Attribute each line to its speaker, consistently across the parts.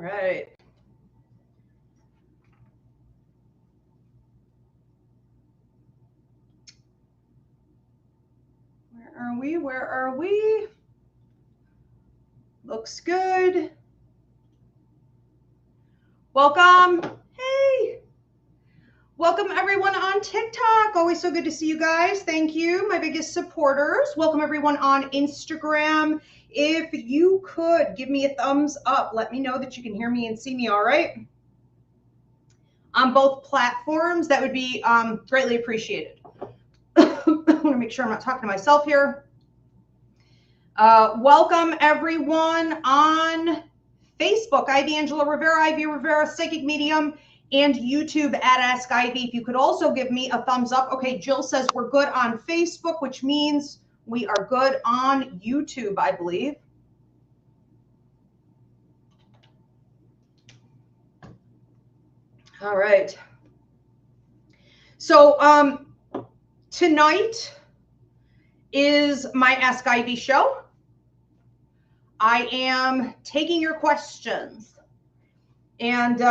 Speaker 1: right. Where are we? Where are we? Looks good. Welcome. Hey. Welcome everyone on TikTok. Always so good to see you guys. Thank you, my biggest supporters. Welcome everyone on Instagram. If you could give me a thumbs up, let me know that you can hear me and see me all right. On both platforms, that would be greatly appreciated. I want to make sure I'm not talking to myself here. Welcome everyone on Facebook, Ivy Rivera Psychic Medium, and YouTube at Ask Ivy. If you could also give me a thumbs up. Okay, Jill says we're good on Facebook, which means we are good on YouTube, I believe. All right. So tonight is my Ask Ivy show. I am taking your questions and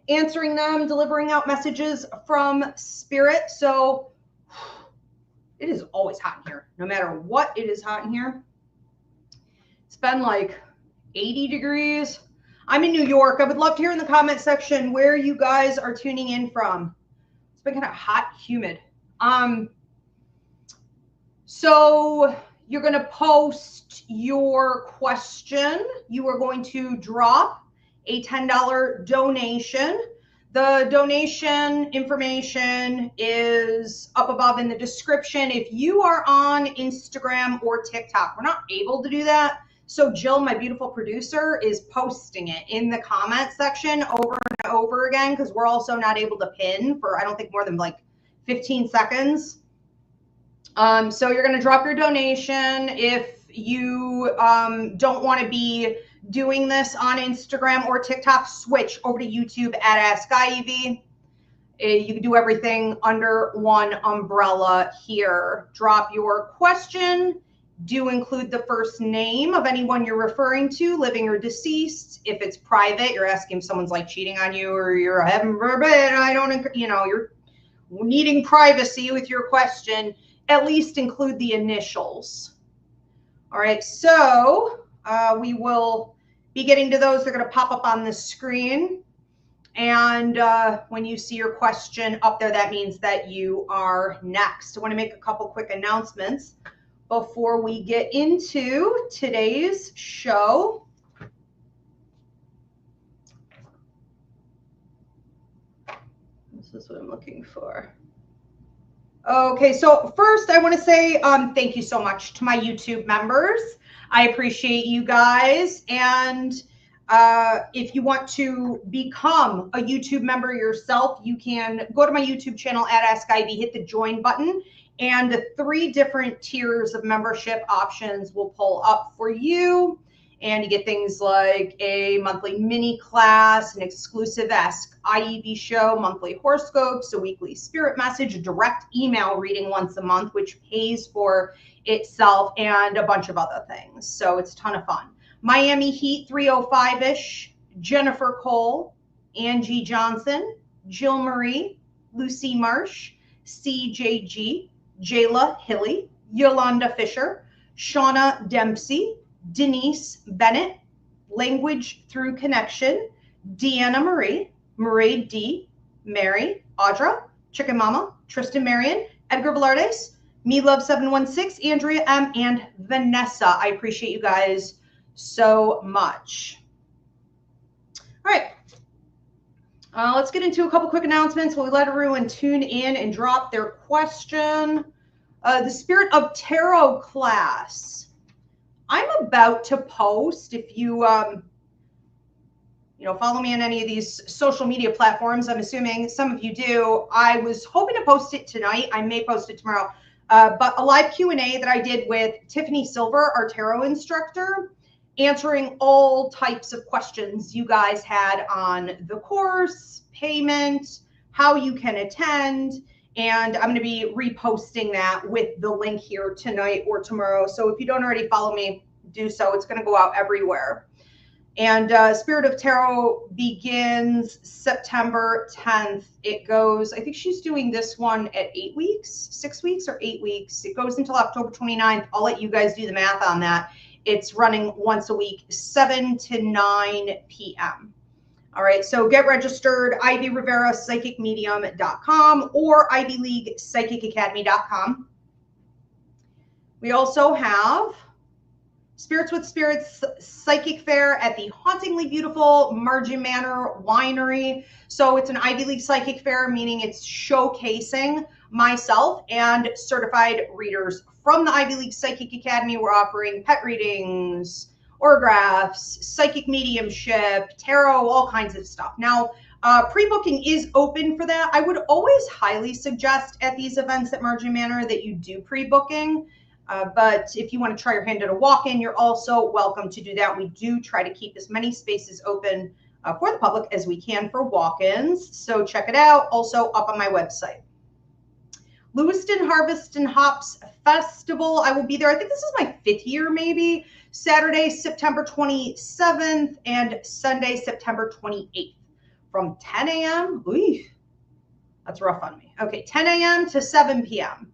Speaker 1: answering them, delivering out messages from spirit. So it is always hot in here. No matter what, it is hot in here. It's been like 80 degrees. I'm in New York. I would love to hear in the comment section where you guys are tuning in from. It's been kind of hot, humid. So you're going to post your question. You are going to drop a $10 donation. The donation information is up above in the description. If you are on Instagram or TikTok, we're not able to do that. So Jill, my beautiful producer, is posting it in the comment section over and over again because we're also not able to pin for, I don't think, more than like 15 seconds. So you're going to drop your donation. If you don't want to be doing this on Instagram or TikTok, switch over to YouTube at Ask Ivy. You can do everything under one umbrella here. Drop your question. Do include the first name of anyone you're referring to, living or deceased. If it's private, you're asking if someone's like cheating on you or you're heaven forbid, you're needing privacy with your question. At least include the initials. All right, so we will be getting to those. They're going to pop up on the screen. And when you see your question up there, that means that you are next. I want to make a couple quick announcements before we get into today's show. This is what I'm looking for. Okay, so first I want to say thank you so much to my YouTube members. I appreciate you guys. And if you want to become a YouTube member yourself, you can go to my YouTube channel at Ask Ivy, hit the join button, and the 3 different tiers of membership options will pull up for you. And you get things like a monthly mini class, an exclusive Ask Ivy show, monthly horoscopes, a weekly spirit message, a direct email reading once a month, which pays for itself, and a bunch of other things. So it's a ton of fun. Miami Heat 305-ish, Jennifer Cole, Angie Johnson, Jill Marie, Lucy Marsh, CJG, Jayla Hilly, Yolanda Fisher, Shauna Dempsey, Denise Bennett, Language Through Connection, Deanna Marie, Marie D, Mary, Audra, Chicken Mama, Tristan Marion, Edgar Velardes, Me Love 716, Andrea M, and Vanessa. I appreciate you guys so much. All right. Let's get into a couple quick announcements. We'll let everyone tune in and drop their question. The Spirit of Tarot class. I'm about to post, if you, follow me on any of these social media platforms. I'm assuming some of you do. I was hoping to post it tonight. I may post it tomorrow. But a live Q&A that I did with Tiffany Silver, our tarot instructor, answering all types of questions you guys had on the course, payment, how you can attend. And I'm going to be reposting that with the link here tonight or tomorrow. So if you don't already follow me, do so. It's going to go out everywhere. And Spirit of Tarot begins September 10th. It goes, I think she's doing this one at 8 weeks, 6 weeks or 8 weeks. It goes until October 29th. I'll let you guys do the math on that. It's running once a week, 7 to 9 p.m. All right, so get registered, Ivy Rivera Psychic Medium.com or Ivy League Psychic Academy.com. We also have Spirits with Spirits Psychic Fair at the hauntingly beautiful Margin Manor Winery. So it's an Ivy League Psychic Fair, meaning it's showcasing myself and certified readers from the Ivy League Psychic Academy. We're offering pet readings, autographs, psychic mediumship, tarot, all kinds of stuff. Now, pre-booking is open for that. I would always highly suggest at these events at Margin Manor that you do pre-booking. But if you want to try your hand at a walk-in, you're also welcome to do that. We do try to keep as many spaces open for the public as we can for walk-ins. So check it out. Also up on my website. Lewiston Harvest and Hops Festival. I will be there. I think this is my 5th year, maybe. Saturday, September 27th and Sunday, September 28th from 10 a.m. Ooh, that's rough on me. Okay, 10 a.m. to 7 p.m.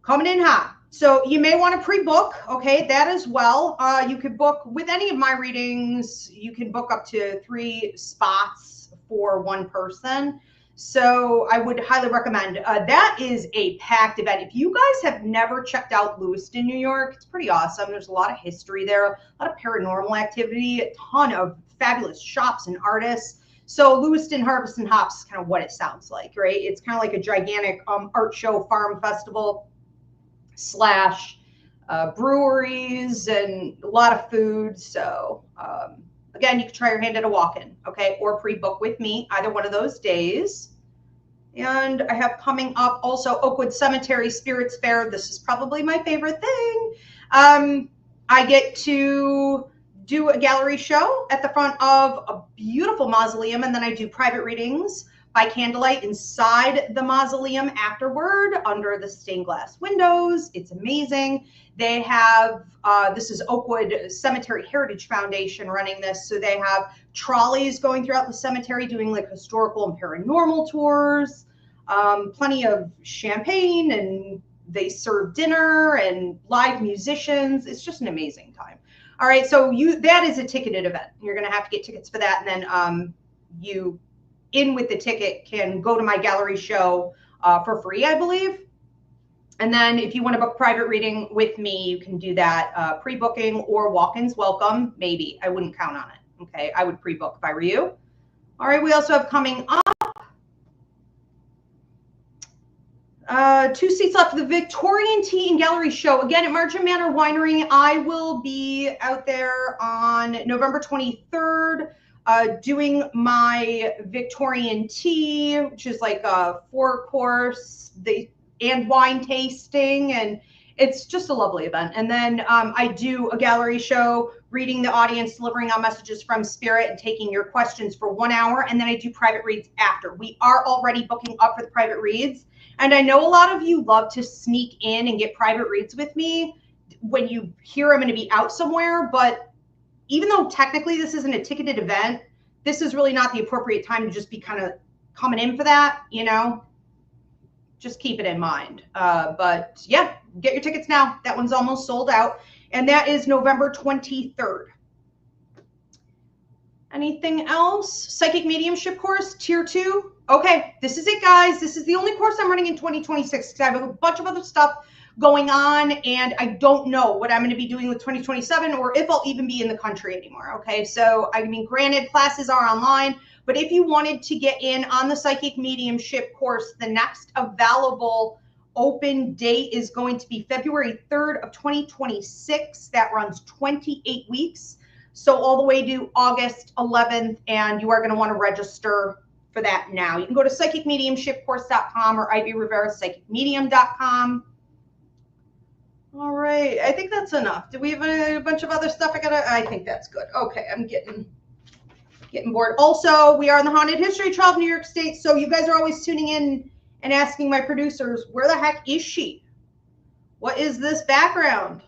Speaker 1: Coming in hot. So you may want to pre-book, okay, that as well. You could book with any of my readings. You can book up to 3 spots for one person. So I would highly recommend. That is a packed event. If you guys have never checked out Lewiston, New York, it's pretty awesome. There's a lot of history there, a lot of paranormal activity, a ton of fabulous shops and artists. So Lewiston Harvest and Hops is kind of what it sounds like, right? It's kind of like a gigantic art show farm festival / breweries and a lot of food. So again, you can try your hand at a walk-in, okay, or pre-book with me, either one of those days. And I have coming up also Oakwood Cemetery Spirits Fair. This is probably my favorite thing. I get to do a gallery show at the front of a beautiful mausoleum, and then I do private readings by candlelight inside the mausoleum afterward under the stained glass windows. It's amazing. They have, this is Oakwood Cemetery Heritage Foundation running this. So they have trolleys going throughout the cemetery doing like historical and paranormal tours, plenty of champagne, and they serve dinner and live musicians. It's just an amazing time. All right, so that is a ticketed event. You're gonna have to get tickets for that, and then you in with the ticket can go to my gallery show for free, I believe. And then if you want to book private reading with me, you can do that pre-booking or walk-ins welcome. Maybe. I wouldn't count on it. Okay. I would pre-book if I were you. All right. We also have coming up 2 seats left. The Victorian Tea and Gallery Show. Again, at Margin Manor Winery. I will be out there on November 23rd. Doing my Victorian tea, which is like a 4-course and wine tasting, and it's just a lovely event. And then I do a gallery show, reading the audience, delivering on messages from spirit, and taking your questions for 1 hour. And then I do private reads after. We are already booking up for the private reads, and I know a lot of you love to sneak in and get private reads with me when you hear I'm going to be out somewhere, but even though technically this isn't a ticketed event, this is really not the appropriate time to just be kind of coming in for that, you know, just keep it in mind. But yeah, get your tickets now. That one's almost sold out. And that is November 23rd. Anything else? Psychic Mediumship course, Tier 2. Okay, this is it, guys. This is the only course I'm running in 2026 because I have a bunch of other stuff going on, and I don't know what I'm going to be doing with 2027 or if I'll even be in the country anymore. Okay, so I mean, granted, classes are online, but if you wanted to get in on the Psychic Mediumship course, the next available open date is going to be February 3rd of 2026. That runs 28 weeks. So all the way to August 11th, and you are going to want to register for that now. You can go to psychicmediumshipcourse.com or Ivy Rivera Psychic Medium.com. All right, I think that's enough. Do we have a bunch of other stuff I think that's good. Okay, I'm getting bored. Also, we are in the Haunted History Trail of New York State, so you guys are always tuning in and asking my producers, where the heck is she? What is this background?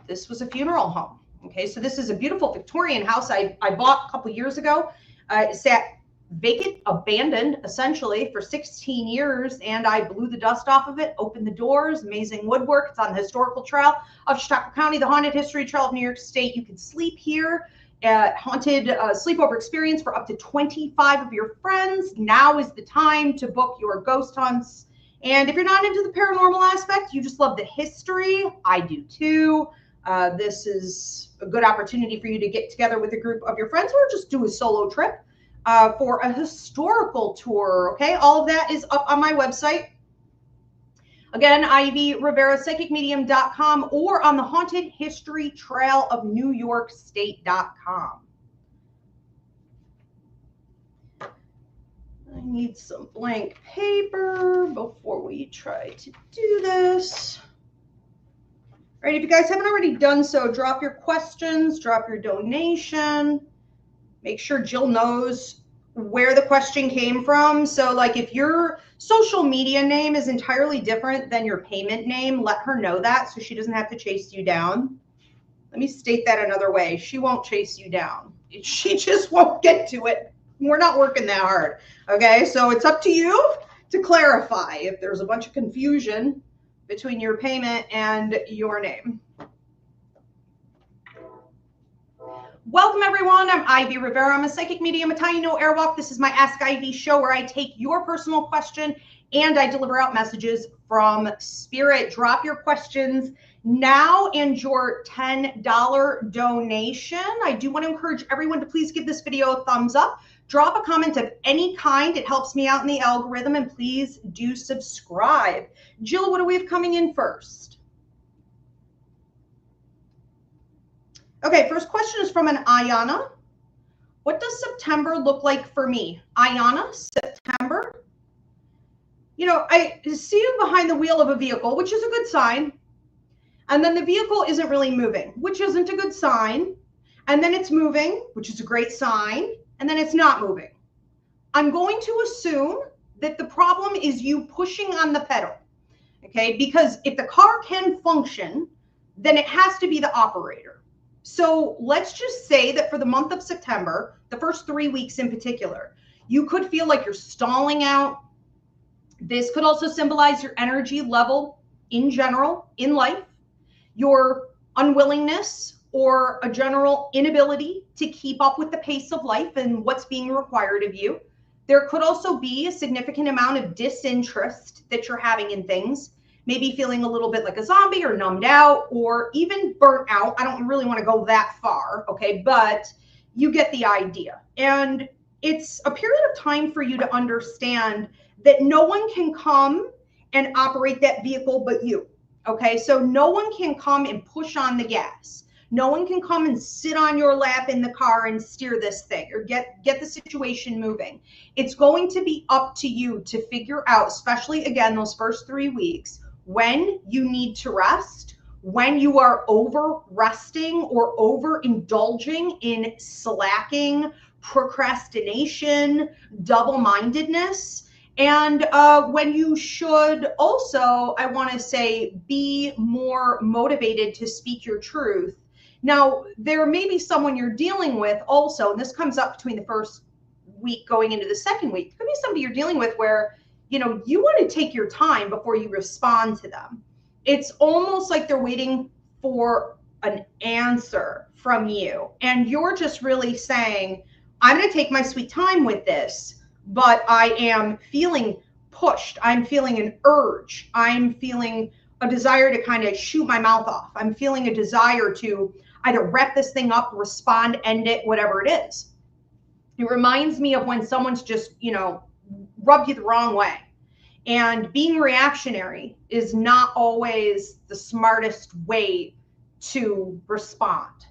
Speaker 1: This was a funeral home. Okay, so this is a beautiful Victorian house I bought a couple years ago. It sat vacant, abandoned, essentially, for 16 years, and I blew the dust off of it, opened the doors, amazing woodwork. It's on the historical trail of Chautauqua County, the haunted history trail of New York State. You can sleep here. Haunted sleepover experience for up to 25 of your friends. Now is the time to book your ghost hunts. And if you're not into the paranormal aspect, you just love the history, I do too. This is a good opportunity for you to get together with a group of your friends or just do a solo trip for a historical tour. Okay, all of that is up on my website. Again, Ivy Rivera Psychic Medium.com or on the Haunted History Trail of New York State.com. I need some blank paper before we try to do this. All right, if you guys haven't already done so, drop your questions, drop your donation. Make sure Jill knows where the question came from. So like if your social media name is entirely different than your payment name, let her know that so she doesn't have to chase you down. Let me state that another way. She won't chase you down. She just won't get to it. We're not working that hard. Okay, so it's up to you to clarify if there's a bunch of confusion between your payment and your name. Welcome everyone, I'm Ivy Rivera. I'm a psychic medium, a tiny no airwalk. This is my Ask Ivy show where I take your personal question and I deliver out messages from spirit. Drop your questions now and your $10 donation. I do want to encourage everyone to please give this video a thumbs up. Drop a comment of any kind. It helps me out in the algorithm, and please do subscribe. Jill, what do we have coming in first? Okay, first question is from an Ayana. What does September look like for me? Ayana, September. You know, I see you behind the wheel of a vehicle, which is a good sign. And then the vehicle isn't really moving, which isn't a good sign. And then it's moving, which is a great sign. And then it's not moving. I'm going to assume that the problem is you pushing on the pedal. Okay, because if the car can function, then it has to be the operator. So let's just say that for the month of September, the first 3 weeks in particular, you could feel like you're stalling out. This could also symbolize your energy level in general in life, your unwillingness or a general inability to keep up with the pace of life and what's being required of you. There could also be a significant amount of disinterest that you're having in things. Maybe feeling a little bit like a zombie or numbed out or even burnt out. I don't really want to go that far, okay? But you get the idea. And it's a period of time for you to understand that no one can come and operate that vehicle but you, okay? So no one can come and push on the gas. No one can come and sit on your lap in the car and steer this thing or get the situation moving. It's going to be up to you to figure out, especially again, those first 3 weeks, when you need to rest, when you are over resting or over indulging in slacking, procrastination, double-mindedness, and when you should also, I want to say, be more motivated to speak your truth. Now, there may be someone you're dealing with also, and this comes up between the first week going into the second week. There could be somebody you're dealing with where you know, you want to take your time before you respond to them. It's almost like they're waiting for an answer from you. And you're just really saying, I'm going to take my sweet time with this, but I am feeling pushed. I'm feeling an urge. I'm feeling a desire to kind of shoot my mouth off. I'm feeling a desire to either wrap this thing up, respond, end it, whatever it is. It reminds me of when someone's just, you know, rub you the wrong way. And being reactionary is not always the smartest way to respond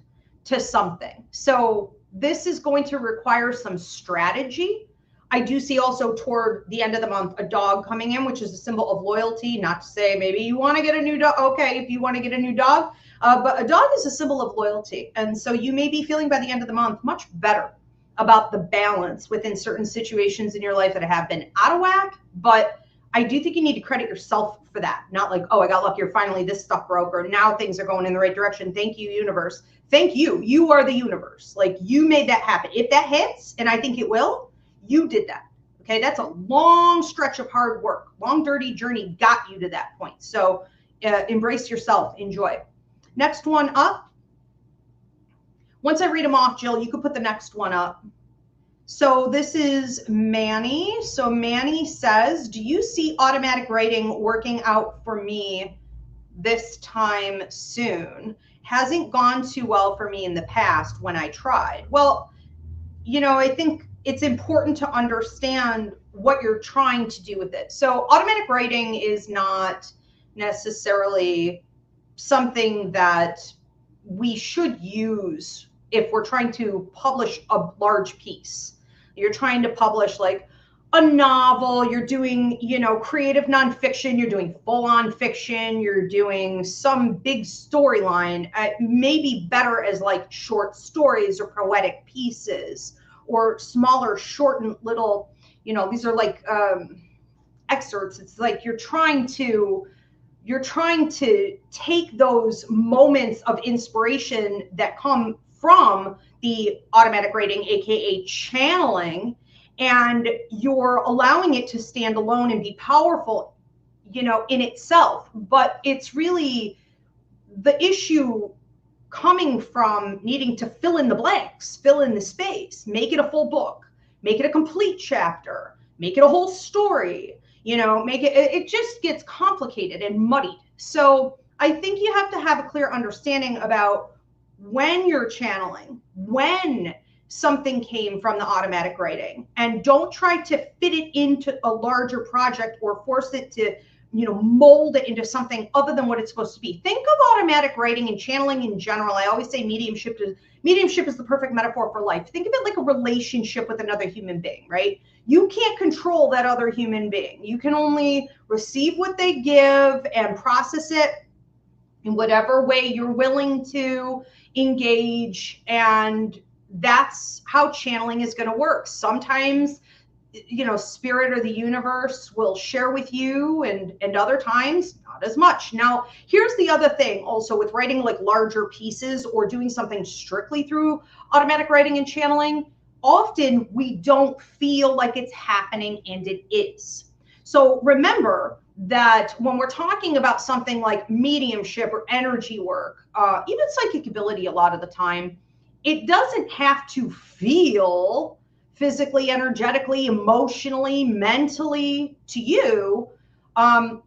Speaker 1: to something. So this is going to require some strategy. I do see also toward the end of the month, a dog coming in, which is a symbol of loyalty. Not to say maybe you want to get a new dog. Okay, if you want to get a new dog, but a dog is a symbol of loyalty. And so you may be feeling by the end of the month much better about the balance within certain situations in your life that have been out of whack, but I do think you need to credit yourself for that. Not like, oh, I got lucky, or finally this stuff broke, or now things are going in the right direction. Thank you, universe. Thank you. You are the universe. Like, you made that happen. If that hits, and I think it will, you did that. Okay, that's a long stretch of hard work. Long, dirty journey got you to that point. So embrace yourself. Enjoy. Next one up. Once I read them off, Jill, you could put the next one up. So this is Manny. So Manny says, do you see automatic writing working out for me this time soon? Hasn't gone too well for me in the past when I tried. Well, you know, I think it's important to understand what you're trying to do with it. So automatic writing is not necessarily something that we should use if we're trying to publish a large piece. You're trying to publish like a novel, you're doing, you know, creative nonfiction, you're doing full-on fiction, you're doing some big storyline, maybe better as like short stories or poetic pieces, or smaller, shortened little, you know, these are like excerpts. It's like you're trying to take those moments of inspiration that come from the automatic writing, aka channeling, and you're allowing it to stand alone and be powerful, you know, in itself. But it's really the issue coming from needing to fill in the blanks, fill in the space, make it a full book, make it a complete chapter, make it a whole story, you know, make it, it just gets complicated and muddied. So I think you have to have a clear understanding about when you're channeling, when something came from the automatic writing, and don't try to fit it into a larger project or force it to, you know, mold it into something other than what it's supposed to be. Think of automatic writing and channeling in general. I always say mediumship is the perfect metaphor for life. Think of it like a relationship with another human being, right? You can't control that other human being. You can only receive what they give and process it in whatever way you're willing to engage. And that's how channeling is going to work. Sometimes, you know, spirit or the universe will share with you, and other times not as much. Now, here's the other thing also with writing like larger pieces or doing something strictly through automatic writing and channeling. Often we don't feel like it's happening, and it is. So remember that when we're talking about something like mediumship or energy work, even psychic ability, a lot of the time, it doesn't have to feel physically, energetically, emotionally, mentally to you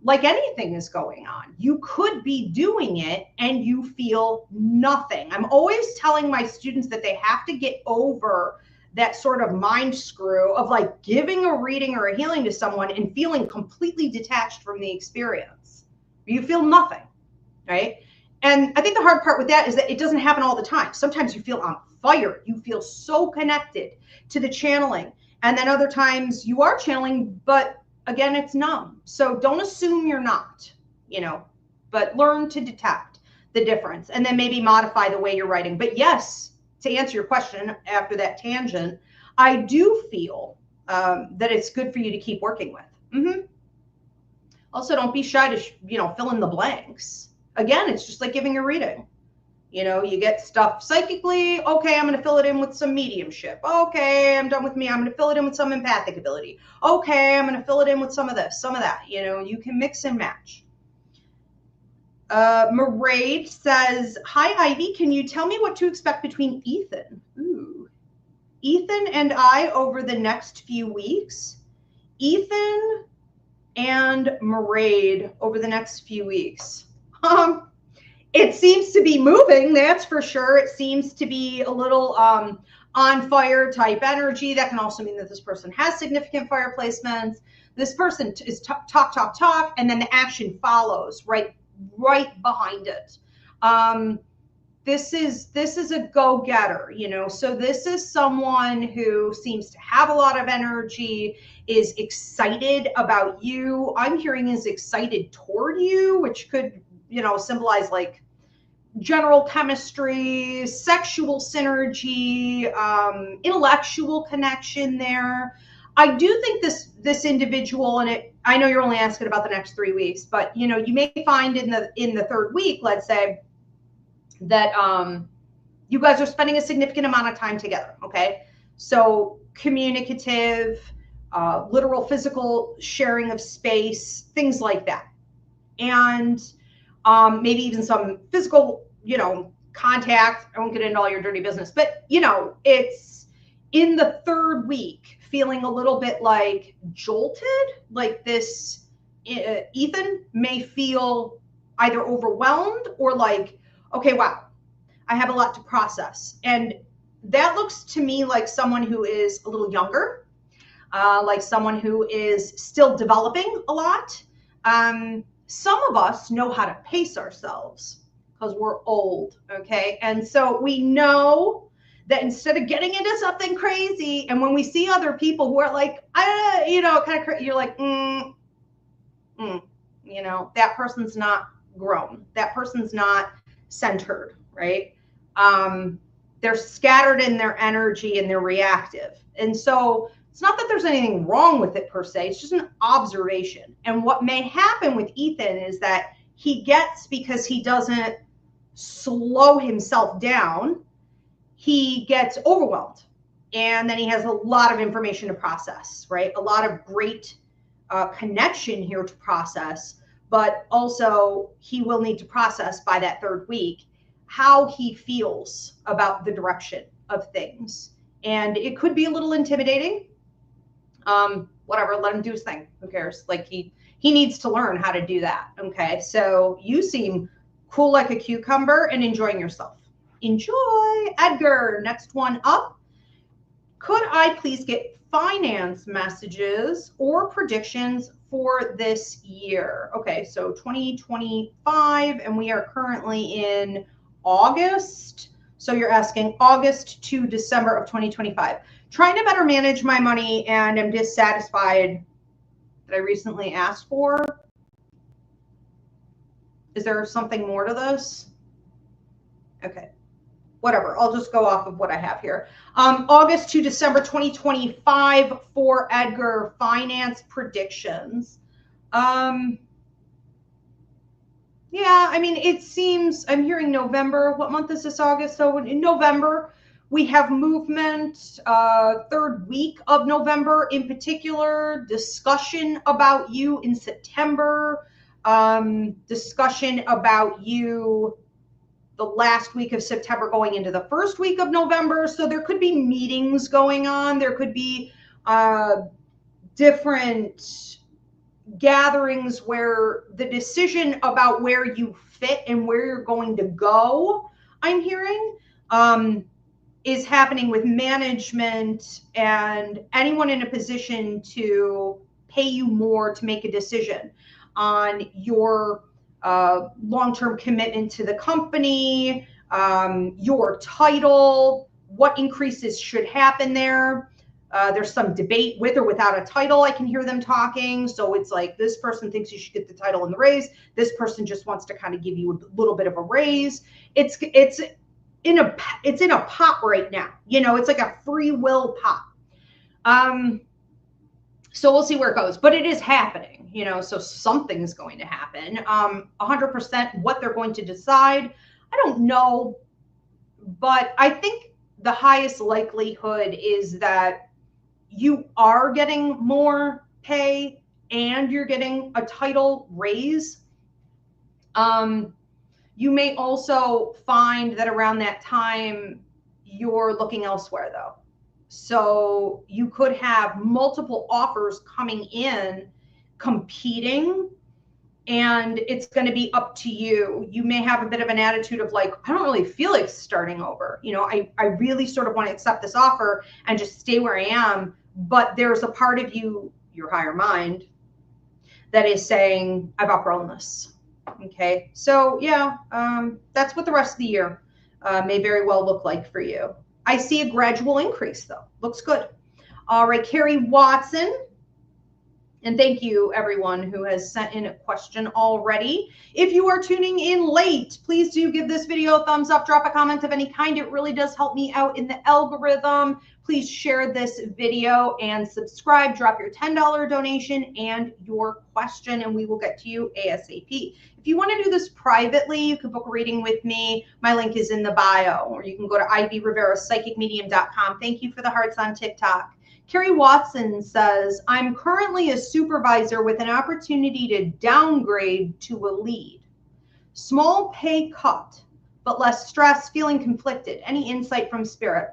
Speaker 1: like anything is going on. You could be doing it and you feel nothing. I'm always telling my students that they have to get over that sort of mind screw of like giving a reading or a healing to someone and feeling completely detached from the experience. You feel nothing, right? And I think the hard part with that is that it doesn't happen all the time. Sometimes you feel on fire. You feel so connected to the channeling. And then other times you are channeling, but again, it's numb. So don't assume you're not, you know, but learn to detect the difference and then maybe modify the way you're writing. But yes, to answer your question after that tangent, I do feel that it's good for you to keep working with. Also, don't be shy to, you know, fill in the blanks. Again, it's just like giving a reading. You know, you get stuff psychically. Okay, I'm going to fill it in with some mediumship. Okay, I'm done with me. I'm going to fill it in with some empathic ability. Okay, I'm going to fill it in with some of this, some of that. You know, you can mix and match. Maraid says, hi, Ivy. Can you tell me what to expect between Ethan? Ethan and I over the next few weeks? Ethan and Maraid over the next few weeks. It seems to be moving, that's for sure. It seems to be a little on fire type energy. That can also mean that this person has significant fire placements. This person is talk, and then the action follows right behind it. This is a go-getter, you know. So this is someone who seems to have a lot of energy, is excited about you. I'm hearing is excited toward you, which could, you know, symbolize like general chemistry, sexual synergy, intellectual connection there. I do think this individual, and I know you're only asking about the next 3 weeks, but you know, you may find in the third week, let's say, that you guys are spending a significant amount of time together. Okay, so communicative, literal, physical sharing of space, things like that, and maybe even some physical, you know, contact. I won't get into all your dirty business, but you know, it's in the third week, feeling a little bit like jolted, like this. Ethan may feel either overwhelmed or like, okay, wow, I have a lot to process. And that looks to me like someone who is a little younger, like someone who is still developing a lot. Some of us know how to pace ourselves because we're old, okay? And so we know that instead of getting into something crazy, and when we see other people who are like, you know, kind of, you're like, you know, that person's not grown. That person's not centered, right? They're scattered in their energy and they're reactive. And so it's not that there's anything wrong with it per se, it's just an observation. And what may happen with Ethan is that he gets, because he doesn't slow himself down, he gets overwhelmed. And then he has a lot of information to process, right? A lot of great connection here to process, but also he will need to process by that third week how he feels about the direction of things. And it could be a little intimidating. Whatever, let him do his thing. Who cares? Like he needs to learn how to do that. Okay, so you seem cool like a cucumber and enjoying yourself. Enjoy. Edgar, next one up. Could I please get finance messages or predictions for this year? Okay, so 2025, and we are currently in August. So you're asking August to December of 2025. Trying to better manage my money and am dissatisfied that I recently asked for. Is there something more to this? Okay. Whatever, I'll just go off of what I have here. August to December 2025 for Edgar, finance predictions. Yeah, I mean, it seems, I'm hearing November. What month is this, August? So in November, we have movement, third week of November in particular, discussion about you in September, discussion about you the last week of September going into the first week of November. So there could be meetings going on. There could be different gatherings where the decision about where you fit and where you're going to go, I'm hearing, is happening with management and anyone in a position to pay you more to make a decision on your long-term commitment to the company, your title, what increases should happen there. There's some debate with or without a title. I can hear them talking. So it's like, this person thinks you should get the title and the raise. This person just wants to kind of give you a little bit of a raise. It's in a pot right now. You know, it's like a free will pot. So we'll see where it goes, but it is happening, you know, so something's going to happen. 100% what they're going to decide, I don't know, but I think the highest likelihood is that you are getting more pay and you're getting a title raise. You may also find that around that time, you're looking elsewhere though. So you could have multiple offers coming in, competing, and it's going to be up to you. You may have a bit of an attitude of like, I don't really feel like starting over. You know, I really sort of want to accept this offer and just stay where I am. But there's a part of you, your higher mind, that is saying, I've outgrown this. Okay. So yeah, that's what the rest of the year may very well look like for you. I see a gradual increase though. Looks good. All right, Carrie Watson. And thank you, everyone who has sent in a question already. If you are tuning in late, please do give this video a thumbs up, drop a comment of any kind. It really does help me out in the algorithm. Please share this video and subscribe. Drop your $10 donation and your question, and we will get to you ASAP. If you want to do this privately, you can book a reading with me. My link is in the bio, or you can go to ivyriverapsychicmedium.com. Thank you for the hearts on TikTok. Carrie Watson says, I'm currently a supervisor with an opportunity to downgrade to a lead. Small pay cut, but less stress, feeling conflicted. Any insight from spirit?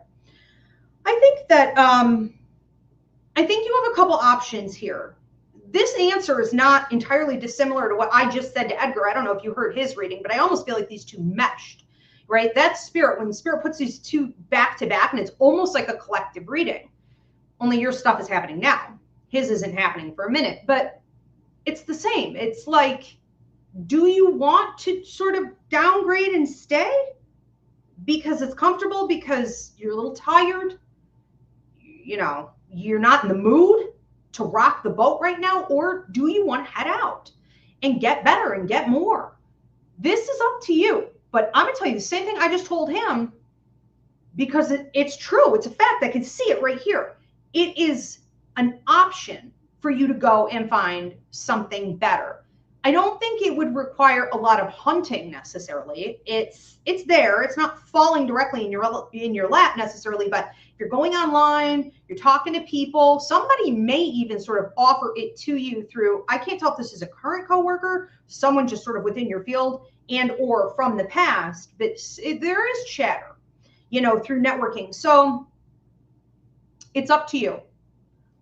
Speaker 1: I think that, I think you have a couple options here. This answer is not entirely dissimilar to what I just said to Edgar. I don't know if you heard his reading, but I almost feel like these two meshed, right? That's spirit. When spirit puts these two back to back, and it's almost like a collective reading. Only your stuff is happening now. His isn't happening for a minute, but it's the same. It's like, do you want to sort of downgrade and stay because it's comfortable, because you're a little tired, you know, you're not in the mood to rock the boat right now? Or do you want to head out and get better and get more? This is up to you. But I'm gonna tell you the same thing I just told him, because it's true. It's a fact. I can see it right here. It is an option for you to go and find something better. I don't think it would require a lot of hunting necessarily. It's there. It's not falling directly in your lap necessarily, but if you're going online, you're talking to people, somebody may even sort of offer it to you through, I can't tell if this is a current coworker, someone just sort of within your field, and or from the past, but there is chatter, you know, through networking. So it's up to you.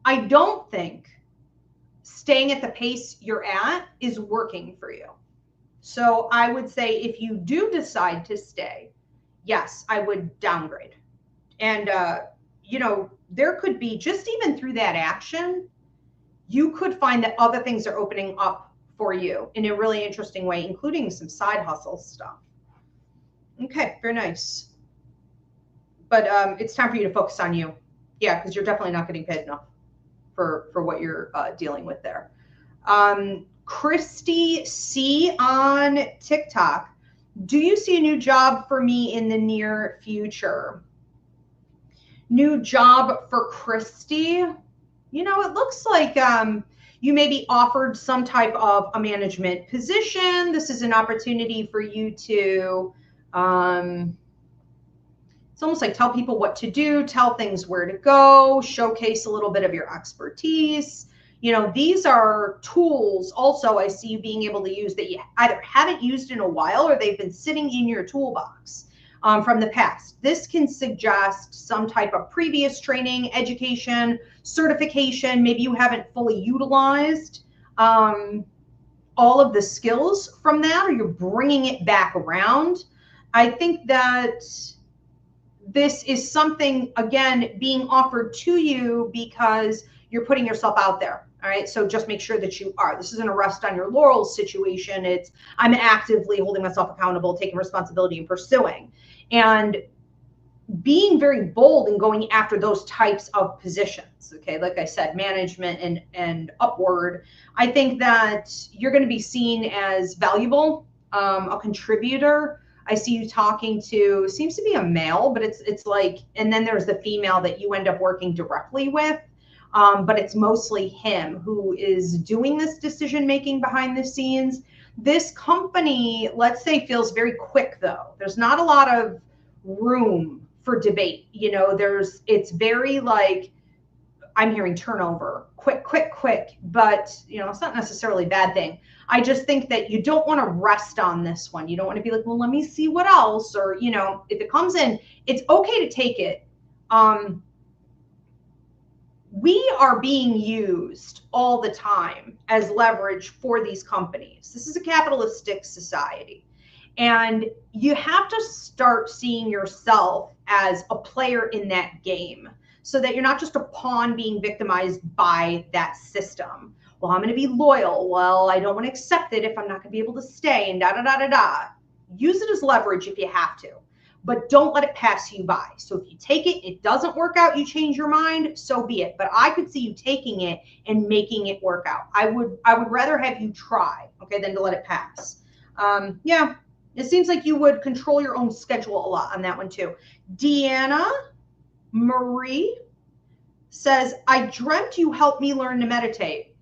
Speaker 1: I don't think staying at the pace you're at is working for you. So I would say if you do decide to stay, yes, I would downgrade. And, you know, there could be, just even through that action, you could find that other things are opening up for you in a really interesting way, including some side hustle stuff. Okay, very nice. But it's time for you to focus on you. Yeah, because you're definitely not getting paid enough for what you're dealing with there. Christy C on TikTok. Do you see a new job for me in the near future? New job for Christy? You know, it looks like you may be offered some type of a management position. This is an opportunity for you to it's almost like tell people what to do, tell things where to go, showcase a little bit of your expertise. You know, these are tools also I see you being able to use that you either haven't used in a while or they've been sitting in your toolbox from the past. This can suggest some type of previous training, education, certification. Maybe you haven't fully utilized all of the skills from that, or you're bringing it back around. I think that this is something, again, being offered to you because you're putting yourself out there. All right. So just make sure that you are. This isn't a rest on your laurels situation. It's I'm actively holding myself accountable, taking responsibility and pursuing, and being very bold and going after those types of positions. Okay. Like I said, management and upward. I think that you're going to be seen as valuable, a contributor. I see you talking to, seems to be a male, but it's like, and then there's the female that you end up working directly with. But it's mostly him who is doing this decision-making behind the scenes. This company, let's say, feels very quick though. There's not a lot of room for debate. You know, it's very like, I'm hearing turnover, quick, but you know, it's not necessarily a bad thing. I just think that you don't want to rest on this one. You don't want to be like, well, let me see what else, or, you know, if it comes in, it's okay to take it. We are being used all the time as leverage for these companies. This is a capitalistic society. And you have to start seeing yourself as a player in that game so that you're not just a pawn being victimized by that system. Well, I'm going to be loyal. Well, I don't want to accept it if I'm not going to be able to stay, and da, da, da, da, da. Use it as leverage if you have to. but don't let it pass you by. So if you take it, it doesn't work out, you change your mind, so be it. But I could see you taking it and making it work out. I would rather have you try, okay, than to let it pass. Yeah, it seems like you would control your own schedule a lot on that one too. Deanna Marie says, I dreamt you helped me learn to meditate.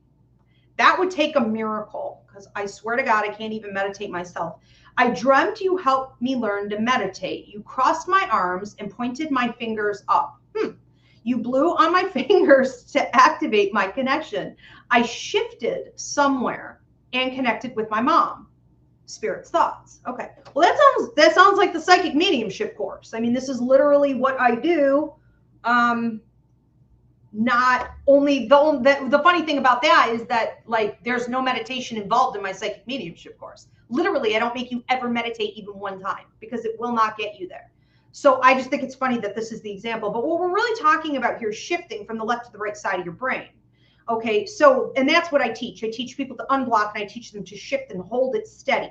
Speaker 1: That would take a miracle, because I swear to God, I can't even meditate myself. I dreamt you helped me learn to meditate. You crossed my arms and pointed my fingers up. You blew on my fingers to activate my connection. I shifted somewhere and connected with my mom. Spirit's thoughts. Okay. Well, that sounds like the psychic mediumship course. I mean, this is literally what I do. Not only the funny thing about that is that, like, there's no meditation involved in my psychic mediumship course. Literally, I don't make you ever meditate even one time, because it will not get you there. So I just think it's funny that this is the example. But what we're really talking about here is shifting from the left to the right side of your brain. Okay, so, and that's what I teach. I teach people to unblock, and I teach them to shift and hold it steady.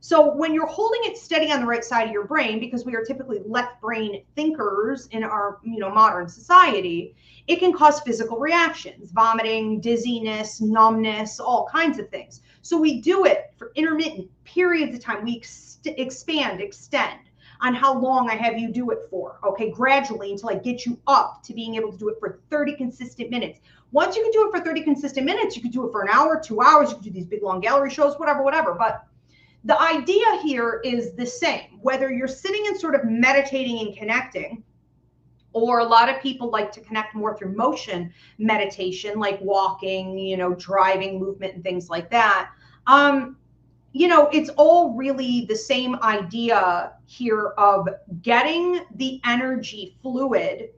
Speaker 1: So when you're holding it steady on the right side of your brain, because we are typically left brain thinkers in our modern society, it can cause physical reactions, vomiting, dizziness, numbness, all kinds of things. So we do it for intermittent periods of time. We extend on how long I have you do it for, okay, gradually, until I get you up to being able to do it for 30 consistent minutes. Once you can do it for 30 consistent minutes, you can do it for an hour, 2 hours, you can do these big long gallery shows, whatever. But the idea here is the same, whether you're sitting and sort of meditating and connecting, or a lot of people like to connect more through motion meditation, like walking, driving, movement, and things like that. It's all really the same idea here of getting the energy fluid,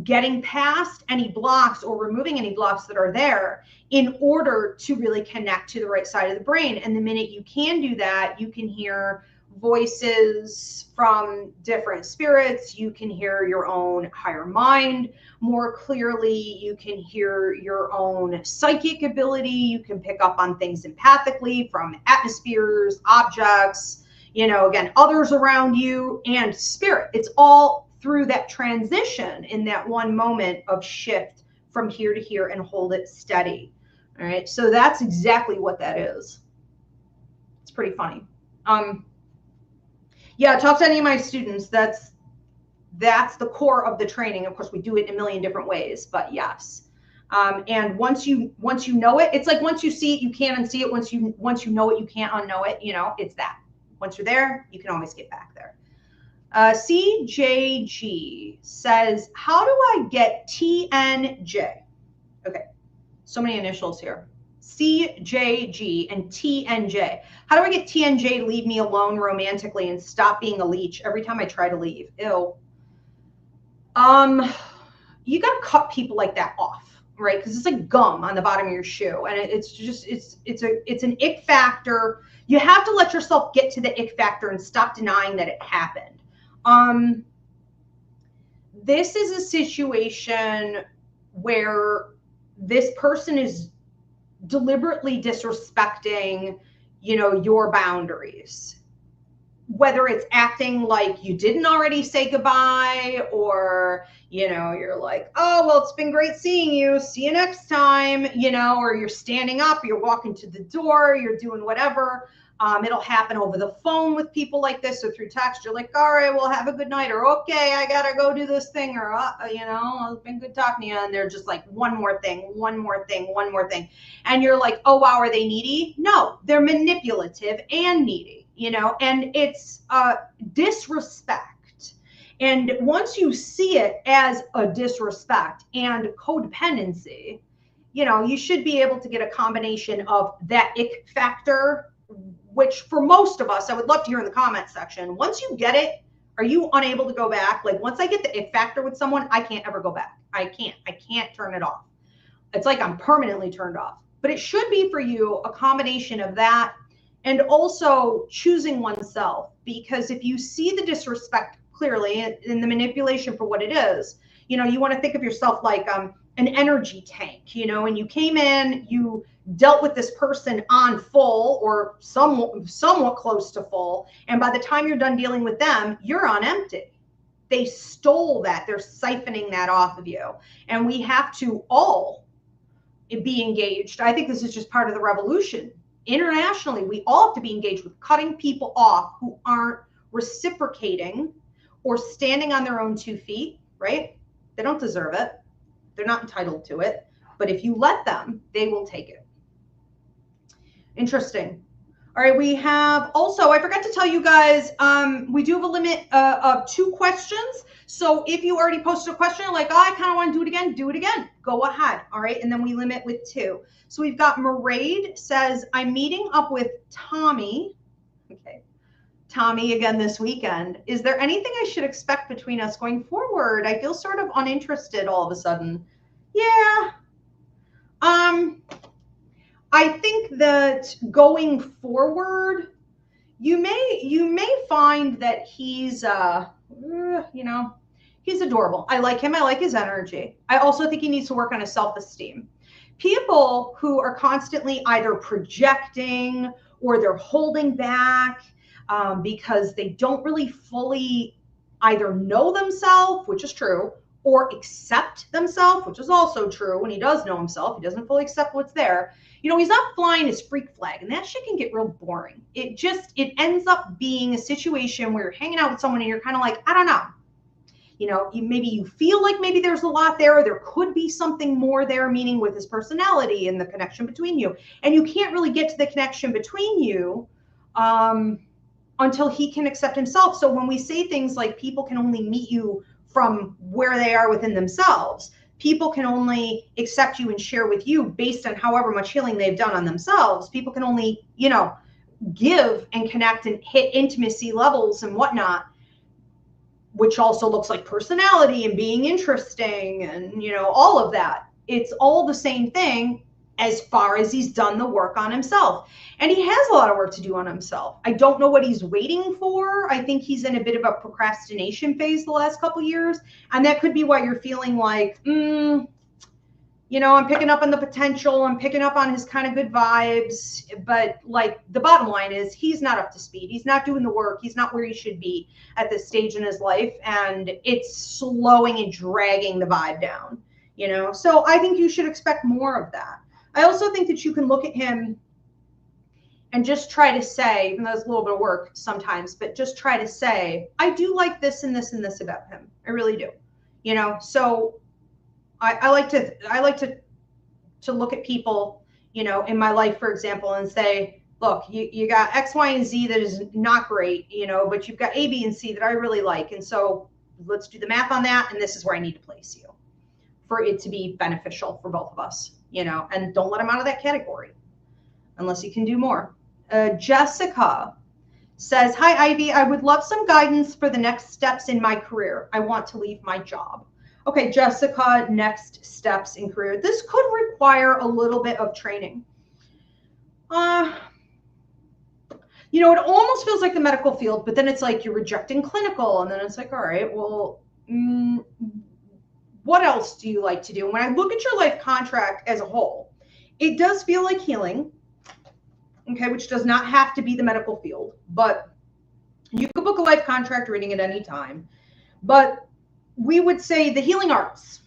Speaker 1: getting past any blocks or removing any blocks that are there in order to really connect to the right side of the brain. And the minute you can do that, you can hear voices from different spirits. You can hear your own higher mind more clearly. You can hear your own psychic ability. You can pick up on things empathically from atmospheres, objects, again, others around you, and spirit. It's all through that transition in that one moment of shift from here to here and hold it steady. All right. So that's exactly what that is. It's pretty funny. Yeah, talk to any of my students. That's the core of the training. Of course, we do it in a million different ways, but yes. And once you know it, it's like once you see it, you can't unsee it. Once you know it, you can't unknow it. It's that. Once you're there, you can always get back there. CJG says, how do I get TNJ? Okay, so many initials here. CJG and TNJ. How do I get TNJ to leave me alone romantically and stop being a leech every time I try to leave? Ew. You got to cut people like that off, right? Because it's like gum on the bottom of your shoe, and it's an ick factor. You have to let yourself get to the ick factor and stop denying that it happened. This is a situation where this person is deliberately disrespecting, your boundaries. Whether it's acting like you didn't already say goodbye, or, you're like, oh, well, it's been great seeing you. See you next time, or you're standing up, you're walking to the door, you're doing whatever. It'll happen over the phone with people like this, or through text. You're like, all right, well, have a good night, or okay, I gotta go do this thing, or it's been good talking to you. And they're just like, one more thing. And you're like, oh wow, are they needy? No, they're manipulative and needy, and it's disrespect. And once you see it as a disrespect and codependency, you should be able to get a combination of that ick factor, which for most of us, I would love to hear in the comments section. Once you get it, are you unable to go back? Like, once I get the ick factor with someone, I can't ever go back. I can't turn it off. It's like I'm permanently turned off. But it should be for you a combination of that and also choosing oneself. Because if you see the disrespect clearly and the manipulation for what it is, You know, you want to think of yourself like an energy tank, you know, and you came in, you dealt with this person on full or somewhat close to full. And by the time you're done dealing with them, you're on empty. They stole that. They're siphoning that off of you. And we have to all be engaged. I think this is just part of the revolution. Internationally, we all have to be engaged with cutting people off who aren't reciprocating or standing on their own 2 feet, right? They don't deserve it. They're not entitled to it. But if you let them, they will take it. Interesting. All right, we have also, I forgot to tell you guys, we do have a limit of 2 questions. So if you already posted a question, like, oh, I kind of want to do it again. Go ahead. All right. And then we limit with 2. So we've got Maraid says, I'm meeting up with Tommy. Okay. Tommy again this weekend. Is there anything I should expect between us going forward? I feel sort of uninterested all of a sudden. Yeah. I think that going forward, you may find that he's you know, he's adorable. I like him. I like his energy. I also think he needs to work on his self-esteem. People who are constantly either projecting or they're holding back because they don't really fully either know themselves, which is true, or accept themselves, which is also true. When he does know himself, he doesn't fully accept what's there. You know, he's not flying his freak flag, and that shit can get real boring. It ends up being a situation where you're hanging out with someone and you're kind of like, I don't know. You know, maybe you feel like maybe there's a lot there, or there could be something more there, meaning with his personality and the connection between you. And you can't really get to the connection between you until he can accept himself. So when we say things like people can only meet you from where they are within themselves, people can only accept you and share with you based on however much healing they've done on themselves. People can only, you know, give and connect and hit intimacy levels and whatnot, which also looks like personality and being interesting and, you know, all of that. It's all the same thing as far as he's done the work on himself. And he has a lot of work to do on himself. I don't know what he's waiting for. I think he's in a bit of a procrastination phase the last couple of years. And that could be why you're feeling like, you know, I'm picking up on the potential. I'm picking up on his kind of good vibes. But like the bottom line is he's not up to speed. He's not doing the work. He's not where he should be at this stage in his life. And it's slowing and dragging the vibe down, you know. So I think you should expect more of that. I also think that you can look at him and just try to say, even though it's a little bit of work sometimes, but just try to say, I do like this and this and this about him. I really do. You know, so I like to look at people, you know, in my life, for example, and say, look, you got X, Y, and Z that is not great, you know, but you've got A, B, and C that I really like. And so let's do the math on that. And this is where I need to place you for it to be beneficial for both of us, you know, and don't let him out of that category unless you can do more. Jessica says, hi, Ivy. I would love some guidance for the next steps in my career. I want to leave my job. Okay, Jessica, next steps in career. This could require a little bit of training. You know, it almost feels like the medical field, but then it's like you're rejecting clinical. And then it's like, all right, well, what else do you like to do? When I look at your life contract as a whole, it does feel like healing, okay, which does not have to be the medical field, but you could book a life contract reading at any time. But we would say the healing arts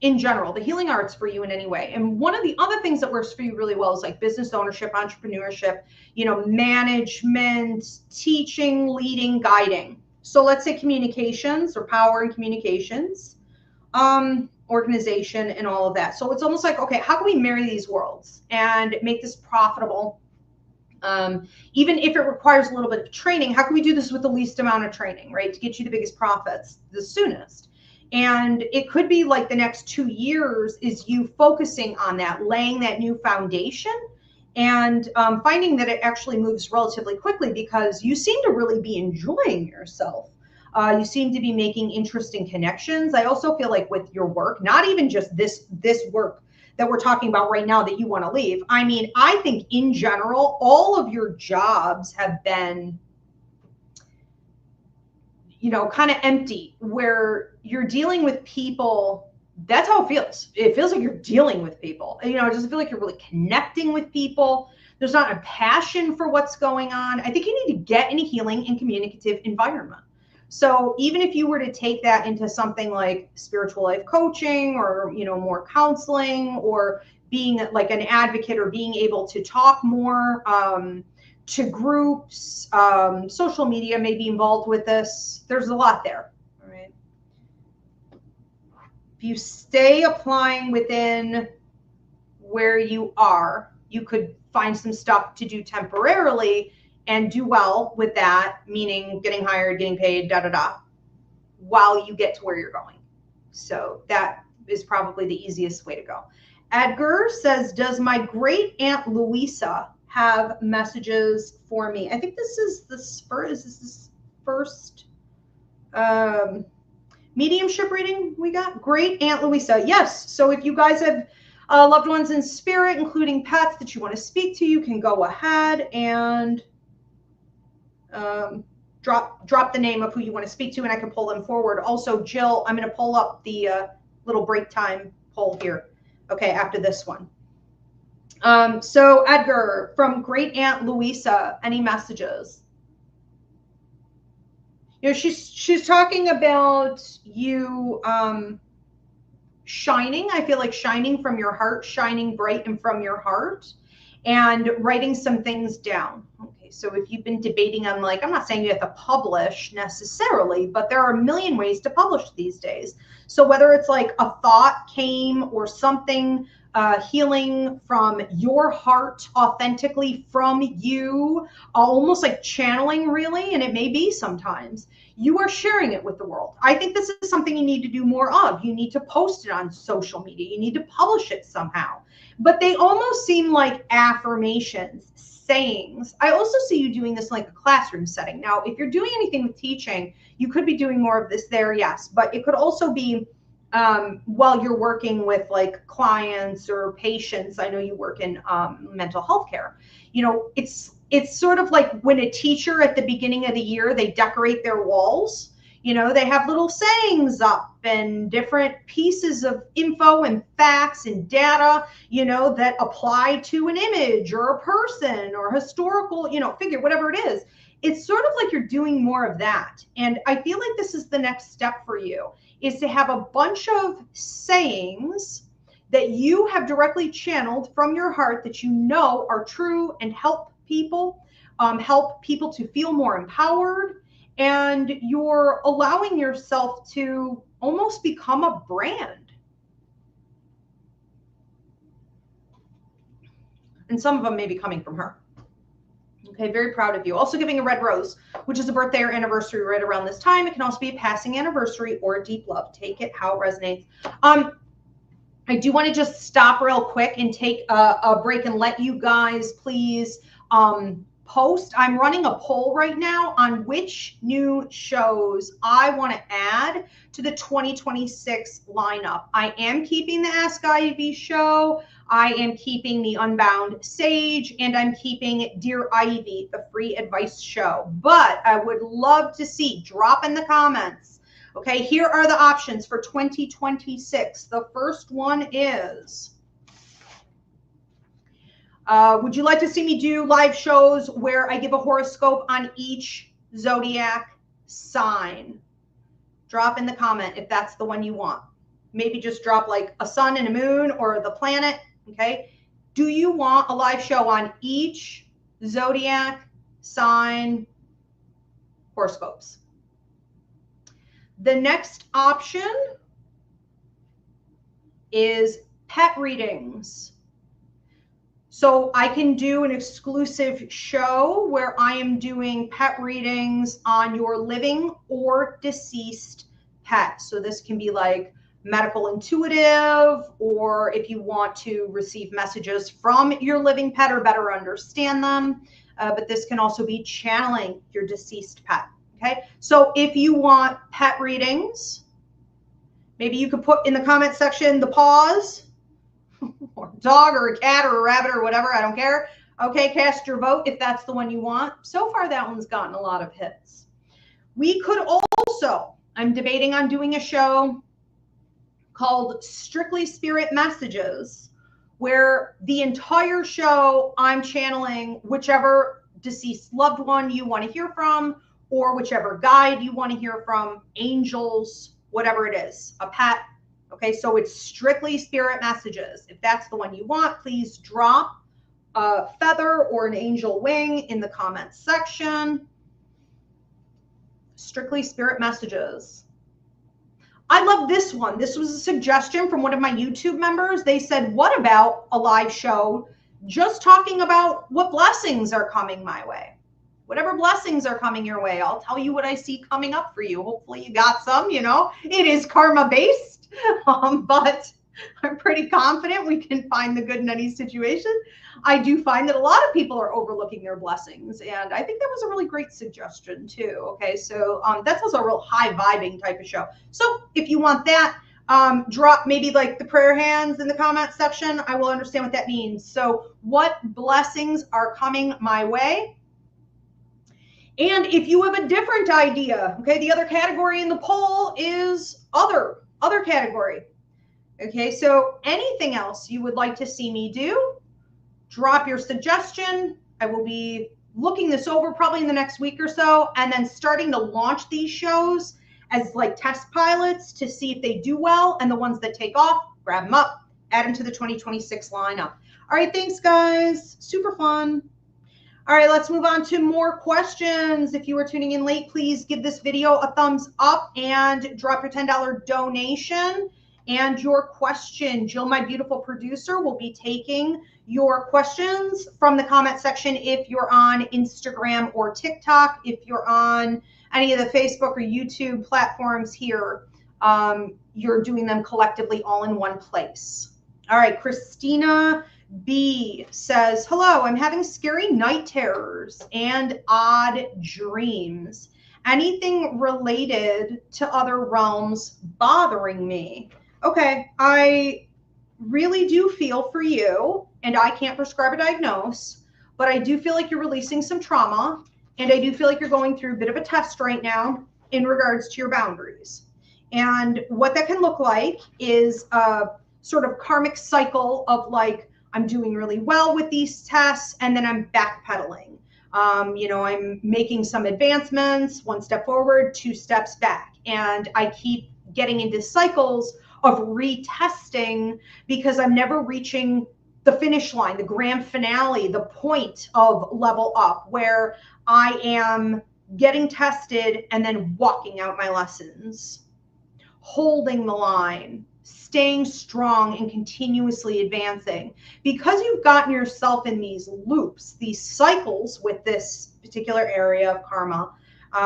Speaker 1: in general, the healing arts for you in any way. And one of the other things that works for you really well is like business ownership, entrepreneurship, you know, management, teaching, leading, guiding. So let's say communications or power and communications, organization and all of that. So it's almost like, okay, how can we marry these worlds and make this profitable? Even if it requires a little bit of training, how can we do this with the least amount of training, right? To get you the biggest profits the soonest. And it could be like the next 2 years is you focusing on that, laying that new foundation and finding that it actually moves relatively quickly because you seem to really be enjoying yourself. You seem to be making interesting connections. I also feel like with your work, not even just this work that we're talking about right now that you want to leave. I mean, I think in general, all of your jobs have been, you know, kind of empty, where you're dealing with people. That's how it feels. It feels like you're dealing with people. You know, it doesn't feel like you're really connecting with people. There's not a passion for what's going on. I think you need to get in a healing and communicative environment. So even if you were to take that into something like spiritual life coaching, or, you know, more counseling, or being like an advocate, or being able to talk more to groups, social media may be involved with this. There's a lot there. All right. If you stay applying within where you are, you could find some stuff to do temporarily and do well with that, meaning getting hired, getting paid, while you get to where you're going. So that is probably the easiest way to go. Edgar says, does my great aunt Louisa have messages for me? I think this is this first mediumship reading we got. Great aunt Louisa. Yes. So if you guys have loved ones in spirit, including pets that you want to speak to, you can go ahead and drop the name of who you want to speak to, and I can pull them forward. Also, Jill, I'm going to pull up the little break time poll here. Okay, after this one. So Edgar, from Great Aunt Louisa, any messages? You know, she's talking about you shining. I feel like shining from your heart, shining bright and from your heart, and writing some things down. Okay, so if you've been debating on, like, I'm not saying you have to publish necessarily, but there are a million ways to publish these days. So whether it's like a thought came, or something healing from your heart authentically from you, almost like channeling, really, and it may be sometimes, you are sharing it with the world. I think this is something you need to do more of. You need to post it on social media. You need to publish it somehow. But they almost seem like affirmations, sayings. I also see you doing this in like a classroom setting. Now, if you're doing anything with teaching, you could be doing more of this there, yes. But it could also be while you're working with like clients or patients. I know you work in mental health care. You know, it's sort of like when a teacher at the beginning of the year, they decorate their walls. You know, they have little sayings up and different pieces of info and facts and data, you know, that apply to an image or a person or historical, you know, figure, whatever it is. It's sort of like you're doing more of that. And I feel like this is the next step for you, is to have a bunch of sayings that you have directly channeled from your heart that you know are true and help people to feel more empowered. And you're allowing yourself to almost become a brand. And some of them may be coming from her. Okay, very proud of you. Also giving a red rose, which is a birthday or anniversary right around this time. It can also be a passing anniversary or a deep love. Take it how it resonates. I do want to just stop real quick and take a break and let you guys please post. I'm running a poll right now on which new shows I want to add to the 2026 lineup. I am keeping the Ask Ivy show. I am keeping the Unbound Sage, and I'm keeping Dear Ivy, the free advice show. But I would love to see, drop in the comments. Okay, here are the options for 2026. The first one is, would you like to see me do live shows where I give a horoscope on each zodiac sign? Drop in the comment if that's the one you want. Maybe just drop like a sun and a moon or the planet. Okay. Do you want a live show on each zodiac sign horoscopes? The next option is pet readings. So I can do an exclusive show where I am doing pet readings on your living or deceased pet. So this can be like medical intuitive, or if you want to receive messages from your living pet or better understand them. But this can also be channeling your deceased pet. Okay, so if you want pet readings, maybe you could put in the comment section the paws, or a dog or a cat or a rabbit or whatever, I don't care. Okay, cast your vote if that's the one you want. So far, that one's gotten a lot of hits. We could Also, I'm debating on doing a show called Strictly Spirit Messages, where the entire show I'm channeling whichever deceased loved one you want to hear from, or whichever guide you want to hear from, angels, whatever it is, a pet. Okay, so it's strictly spirit messages. If that's the one you want, please drop a feather or an angel wing in the comments section. Strictly spirit messages. I love this one. This was a suggestion from one of my YouTube members. They said, what about a live show just talking about what blessings are coming my way? Whatever blessings are coming your way, I'll tell you what I see coming up for you. Hopefully you got some, you know. It is karma based, but I'm pretty confident we can find the good in any situation. I do find that a lot of people are overlooking their blessings, and I think that was a really great suggestion too. Okay, so that's also a real high vibing type of show. So if you want that, drop maybe like the prayer hands in the comment section. I will understand what that means. So what blessings are coming my way? And if you have a different idea, okay, the other category in the poll is other category. Okay, so anything else you would like to see me do, drop your suggestion. I will be looking this over probably in the next week or so, and then starting to launch these shows as like test pilots to see if they do well, and the ones that take off, grab them up, add them to the 2026 lineup. All right, thanks guys, super fun. All right, let's move on to more questions. If you are tuning in late, please give this video a thumbs up and drop your $10 donation and your question. Jill, my beautiful producer, will be taking your questions from the comment section if you're on Instagram or TikTok. If you're on any of the Facebook or YouTube platforms here, you're doing them collectively all in one place. All right, Christina B says, hello, I'm having scary night terrors and odd dreams. Anything related to other realms bothering me? Okay, I really do feel for you, and I can't prescribe or diagnose, but I do feel like you're releasing some trauma, and I do feel like you're going through a bit of a test right now in regards to your boundaries. And what that can look like is a sort of karmic cycle of like, I'm doing really well with these tests, and then I'm backpedaling. I'm making some advancements, 1 step forward, 2 steps back. And I keep getting into cycles of retesting because I'm never reaching the finish line, the grand finale, the point of level up where I am getting tested and then walking out my lessons, holding the line, staying strong and continuously advancing. Because you've gotten yourself in these loops, these cycles with this particular area of karma,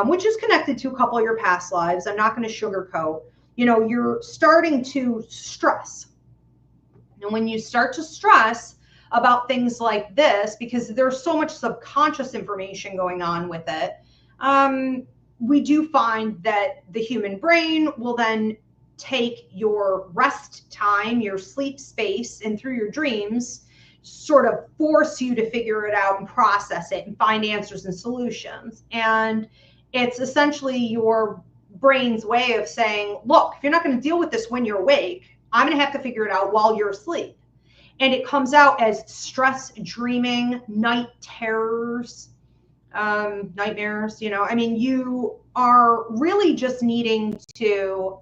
Speaker 1: which is connected to a couple of your past lives. I'm not going to sugarcoat. You're starting to stress. And when you start to stress about things like this, because there's so much subconscious information going on with it, we do find that the human brain will then take your rest time, your sleep space, and through your dreams, sort of force you to figure it out and process it and find answers and solutions. And it's essentially your brain's way of saying, look, if you're not going to deal with this when you're awake, I'm going to have to figure it out while you're asleep. And it comes out as stress, dreaming, night terrors, nightmares. You are really just needing to,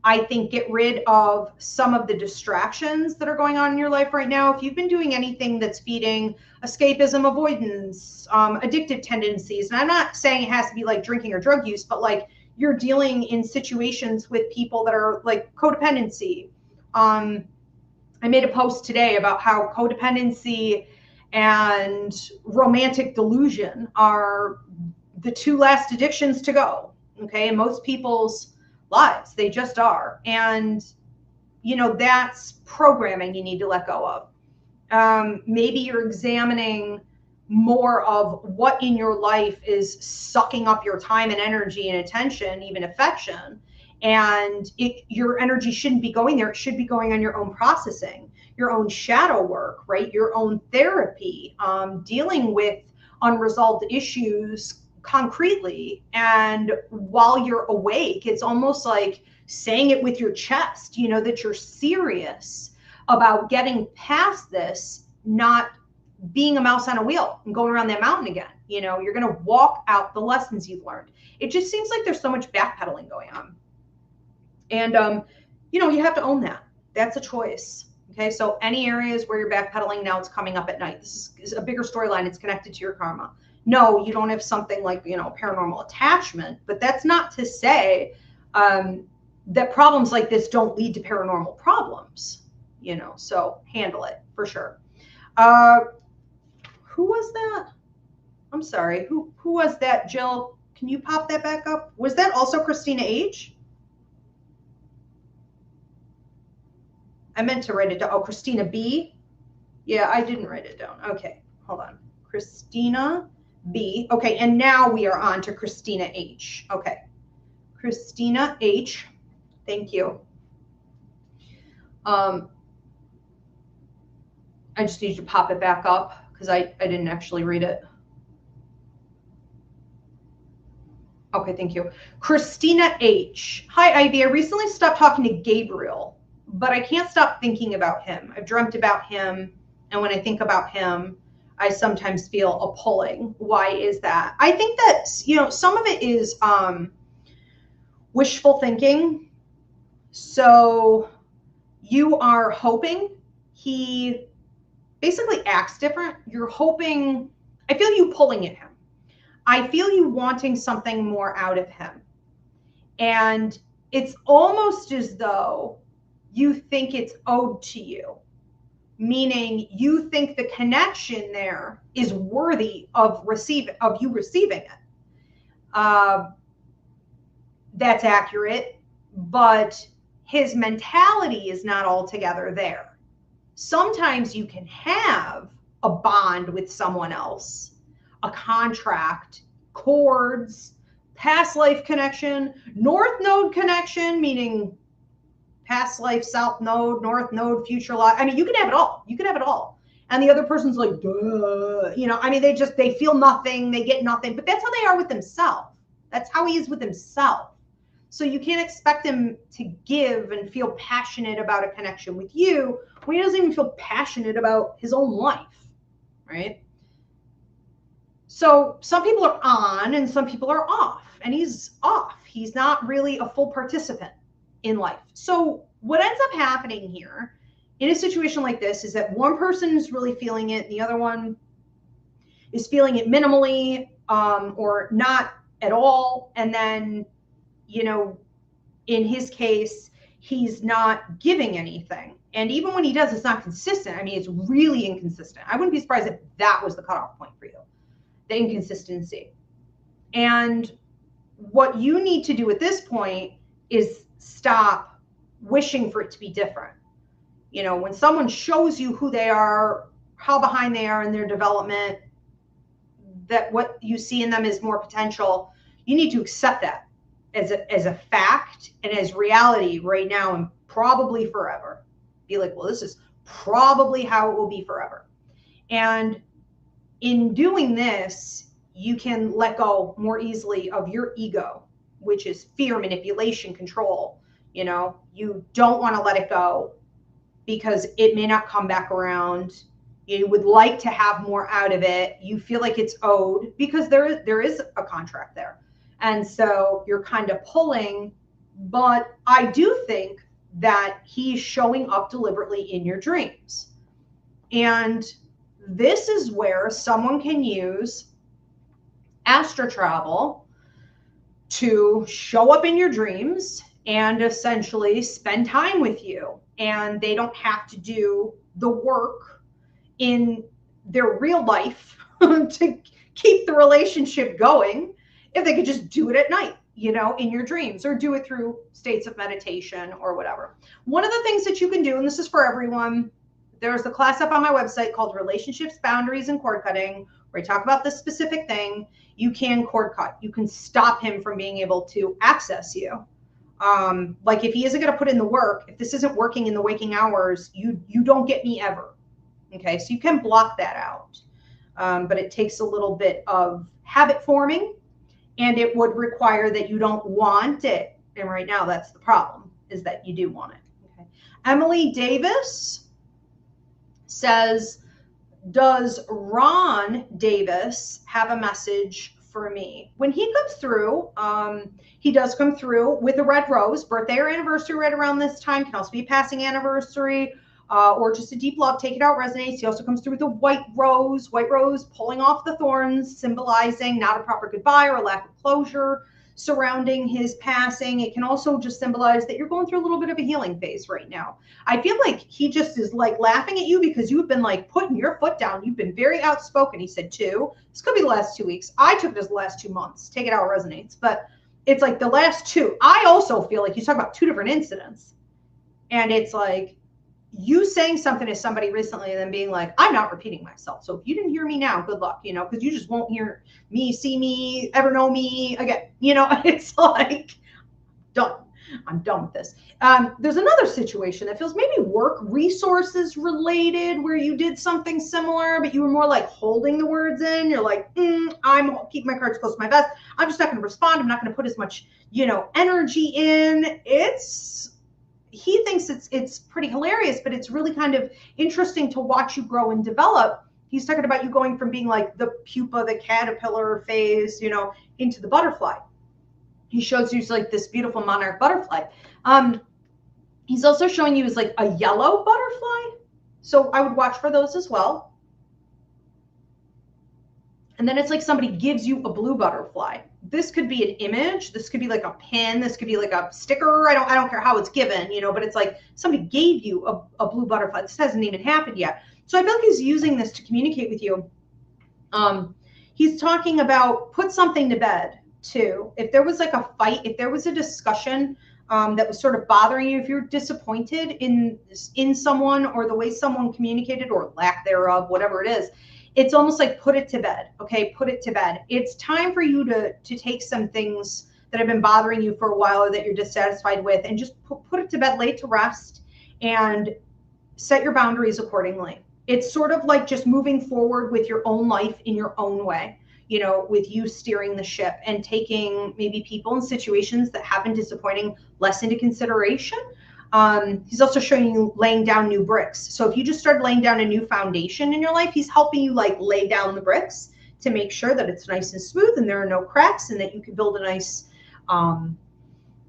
Speaker 1: I think, get rid of some of the distractions that are going on in your life right now. If you've been doing anything that's feeding escapism, avoidance, addictive tendencies, and I'm not saying it has to be like drinking or drug use, but like you're dealing in situations with people that are like codependency. I made a post today about how codependency and romantic delusion are the 2 last addictions to go, okay, in most people's lives. They just are. And that's programming you need to let go of. Maybe you're examining more of what in your life is sucking up your time and energy and attention, even affection, and your energy shouldn't be going there. It should be going on your own processing, your own shadow work, right? Your own therapy, dealing with unresolved issues concretely. And while you're awake, it's almost like saying it with your chest, you know, that you're serious about getting past this, not being a mouse on a wheel and going around that mountain again. You know, you're going to walk out the lessons you've learned. It just seems like there's so much backpedaling going on. And, you know, you have to own that. That's a choice. Okay. So any areas where you're backpedaling, now it's coming up at night. This is a bigger storyline. It's connected to your karma. No, you don't have something like, you know, paranormal attachment, but that's not to say that problems like this don't lead to paranormal problems, you know, so handle it for sure. Who was that? I'm sorry. Who was that, Jill? Can you pop that back up? Was that also Christina H? I meant to write it down. Oh, Christina B. Yeah, I didn't write it down. Okay, hold on. Christina B. Okay, and now we are on to Christina H. Okay. Christina H. Thank you. I just need to pop it back up because I didn't actually read it. Okay, thank you. Christina H. Hi, Ivy. I recently stopped talking to Gabriel, but I can't stop thinking about him. I've dreamt about him, and when I think about him, I sometimes feel a pulling. Why is that? I think that, you know, some of it is wishful thinking. So you are hoping he basically acts different. You're hoping, I feel you pulling at him. I feel you wanting something more out of him. And it's almost as though you think it's owed to you, meaning you think the connection there is worthy of you receiving it. That's accurate, but his mentality is not altogether there. Sometimes you can have a bond with someone else, a contract, cords, past life connection, north node connection, meaning past life, south node, north node, future life. I mean, you can have it all. You can have it all. And the other person's like, duh. You know, I mean, they feel nothing, they get nothing, but that's how they are with themselves. That's how he is with himself. So you can't expect him to give and feel passionate about a connection with you when he doesn't even feel passionate about his own life, right? So some people are on and some people are off, and he's off. He's not really a full participant in life. So what ends up happening here in a situation like this is that one person is really feeling it, and the other one is feeling it minimally or not at all. And then, you know, in his case, he's not giving anything. And even when he does, it's not consistent. I mean, it's really inconsistent. I wouldn't be surprised if that was the cutoff point for you, the inconsistency. And what you need to do at this point is stop wishing for it to be different. You know, when someone shows you who they are, how behind they are in their development, that what you see in them is more potential, you need to accept that as a fact and as reality right now and probably forever. Be like, well, this is probably how it will be forever. And in doing this, you can let go more easily of your ego, which is fear, manipulation, control. You know, you don't want to let it go because it may not come back around. You would like to have more out of it. You feel like it's owed because there is a contract there. And so you're kind of pulling, but I do think that he's showing up deliberately in your dreams. And this is where someone can use astral travel to show up in your dreams and essentially spend time with you. And they don't have to do the work in their real life to keep the relationship going if they could just do it at night, you know, in your dreams, or do it through states of meditation or whatever. One of the things that you can do, and this is for everyone, there's a class up on my website called Relationships, Boundaries, and Cord Cutting, where I talk about this specific thing. You can cord cut. You can stop him from being able to access you. Like if he isn't going to put in the work, if this isn't working in the waking hours, you don't get me ever. Okay, so you can block that out. But it takes a little bit of habit forming and it would require that you don't want it. And right now that's the problem, is that you do want it. Okay. Emily Davis says, does Ron Davis have a message for me? When he comes through, he does come through with a red rose, birthday or anniversary right around this time, can also be passing anniversary, or just a deep love. Take it out, resonates. He also comes through with a white rose pulling off the thorns, symbolizing not a proper goodbye or a lack of closure surrounding his passing. It can also just symbolize that you're going through a little bit of a healing phase right now. I feel like he just is like laughing at you because you've been like putting your foot down. You've been very outspoken. He said 2. This could be the last 2 weeks. I took it as the last 2 months. Take it out, resonates. But it's like the last 2. I also feel like he's talking about 2 different incidents. And it's like you saying something to somebody recently and then being like, I'm not repeating myself. So if you didn't hear me now, good luck, you know, because you just won't hear me, see me, ever know me again. You know, it's like, done. I'm done with this. There's another situation that feels maybe work resources related where you did something similar, but you were more like holding the words in. You're like, I'm keeping my cards close to my vest. I'm just not going to respond. I'm not going to put as much, you know, energy in. He thinks it's pretty hilarious, but it's really kind of interesting to watch you grow and develop. He's talking about you going from being like the pupa, the caterpillar phase, you know, into the butterfly. He shows you like this beautiful monarch butterfly. He's also showing you as like a yellow butterfly. So I would watch for those as well. And then it's like somebody gives you a blue butterfly. This could be an image. This could be like a pin. This could be like a sticker. I don't care how it's given, you know, but it's like somebody gave you a blue butterfly. This hasn't even happened yet. So I feel like he's using this to communicate with you. He's talking about put something to bed too. If there was like a fight, if there was a discussion that was sort of bothering you, if you're disappointed in someone or the way someone communicated or lack thereof, whatever it is, it's almost like put it to bed. Okay, put it to bed. It's time for you to take some things that have been bothering you for a while or that you're dissatisfied with and just put it to bed, lay to rest, and set your boundaries accordingly. It's sort of like just moving forward with your own life in your own way, you know, with you steering the ship and taking maybe people and situations that have been disappointing less into consideration. He's also showing you laying down new bricks. So if you just started laying down a new foundation in your life, he's helping you like lay down the bricks to make sure that it's nice and smooth and there are no cracks and that you can build a nice,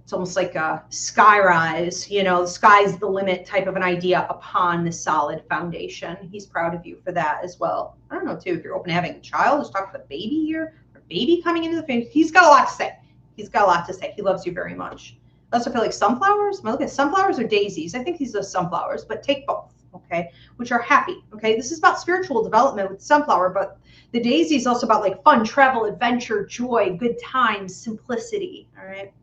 Speaker 1: it's almost like a sky rise, you know, the sky's the limit type of an idea upon the solid foundation. He's proud of you for that as well. I don't know too, if you're open to having a child, let's talk about a baby here, or baby coming into the family. He's got a lot to say. He's got a lot to say. He loves you very much. I also feel like sunflowers. Am I looking at sunflowers or daisies? I think these are sunflowers, but take both, okay, which are happy, okay? This is about spiritual development with sunflower, but the daisy is also about like fun, travel, adventure, joy, good times, simplicity, all right?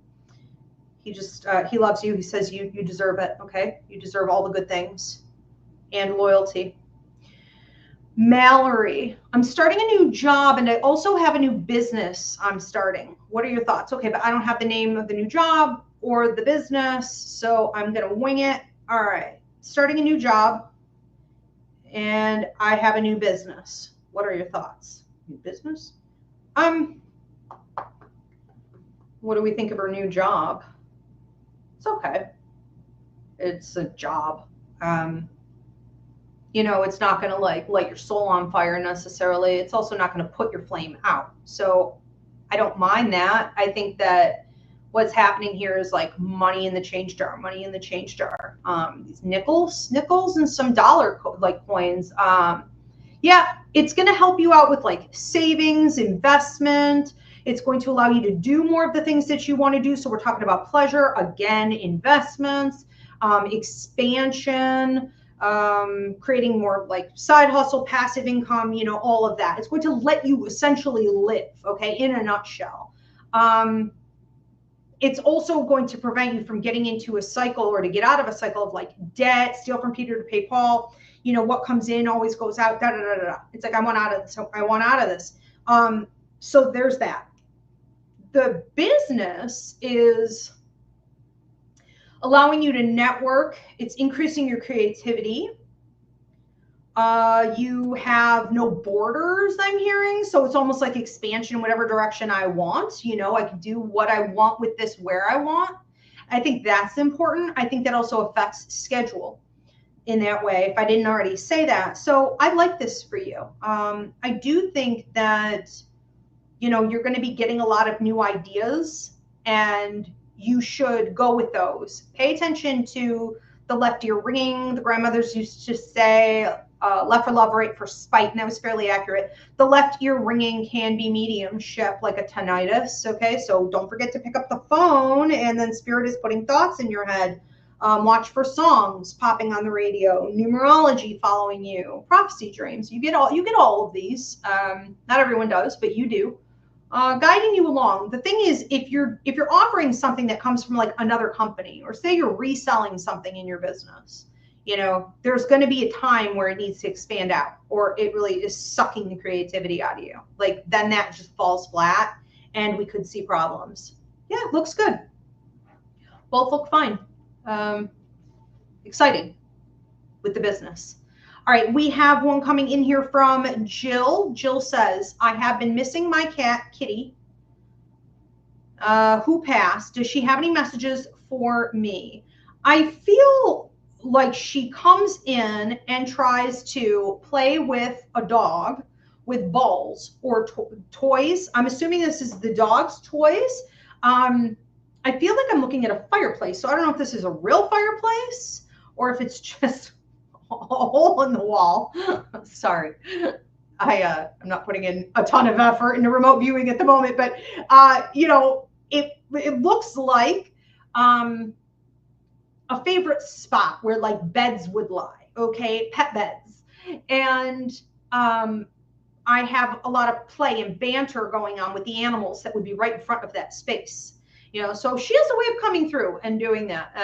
Speaker 1: He just, he loves you. He says you deserve it, okay? You deserve all the good things and loyalty. Mallory, I'm starting a new job and I also have a new business I'm starting. What are your thoughts? Okay, but I don't have the name of the new job or the business, so I'm going to wing it. All right, starting a new job and I have a new business. What are your thoughts? New business? What do we think of her new job? It's okay. It's a job. You know, it's not going to like light your soul on fire necessarily. It's also not going to put your flame out. So I don't mind that. I think that what's happening here is like money in the change jar, money in the change jar. These nickels and some dollar like coins. Yeah, it's going to help you out with like savings, investment. It's going to allow you to do more of the things that you want to do. So we're talking about pleasure, again, investments, expansion, creating more like side hustle, passive income, you know, all of that. It's going to let you essentially live, okay, in a nutshell. It's also going to prevent you from getting into a cycle or to get out of a cycle of like debt, steal from Peter to pay Paul. You know, what comes in always goes out, da, da, da, da, da. It's like, I want out of this. I want out of this. So there's that. The business is allowing you to network. It's increasing your creativity. You have no borders, I'm hearing. So it's almost like expansion in whatever direction I want. You know, I can do what I want with this where I want. I think that's important. I think that also affects schedule in that way, if I didn't already say that. So I like this for you. I do think that, you know, you're going to be getting a lot of new ideas, and you should go with those. Pay attention to the left ear ringing. The grandmothers used to say left for love, right for spite, and that was fairly accurate. The left ear ringing can be mediumship, like a tinnitus. Okay, so don't forget to pick up the phone, and then spirit is putting thoughts in your head. Watch for songs popping on the radio, numerology following you, prophecy dreams. You get all of these. Not everyone does, but you do. Guiding you along. The thing is, if you're offering something that comes from like another company, or say you're reselling something in your business, you know, there's going to be a time where it needs to expand out, or it really is sucking the creativity out of you. Like then that just falls flat, and we could see problems. Yeah, looks good. Both look fine. Exciting with the business. All right, we have one coming in here from Jill. Jill says, I have been missing my cat, Kitty, who passed. Does she have any messages for me? I feel like she comes in and tries to play with a dog with balls or toys. I'm assuming this is the dog's toys. I feel like I'm looking at a fireplace. So I don't know if this is a real fireplace or if it's just a hole in the wall. Sorry. I'm not putting in a ton of effort into remote viewing at the moment, but you know, it looks like a favorite spot where like beds would lie, okay, pet beds. And I have a lot of play and banter going on with the animals that would be right in front of that space. You know, so she has a way of coming through and doing that.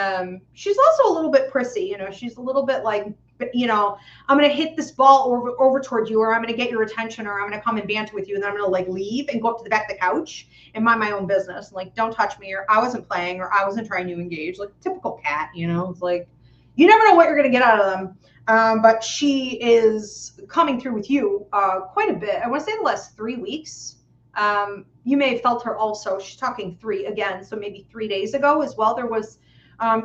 Speaker 1: She's also a little bit prissy, you know, she's a little bit like, you know, I'm going to hit this ball over towards you, or I'm going to get your attention, or I'm going to come and banter with you. And then I'm going to like leave and go up to the back of the couch and mind my own business. Like, don't touch me, or I wasn't playing, or I wasn't trying to engage. Like typical cat, you know, it's like, you never know what you're going to get out of them. But she is coming through with you quite a bit. I want to say the last 3 weeks. You may have felt her also. She's talking 3 again, so maybe 3 days ago as well. There was,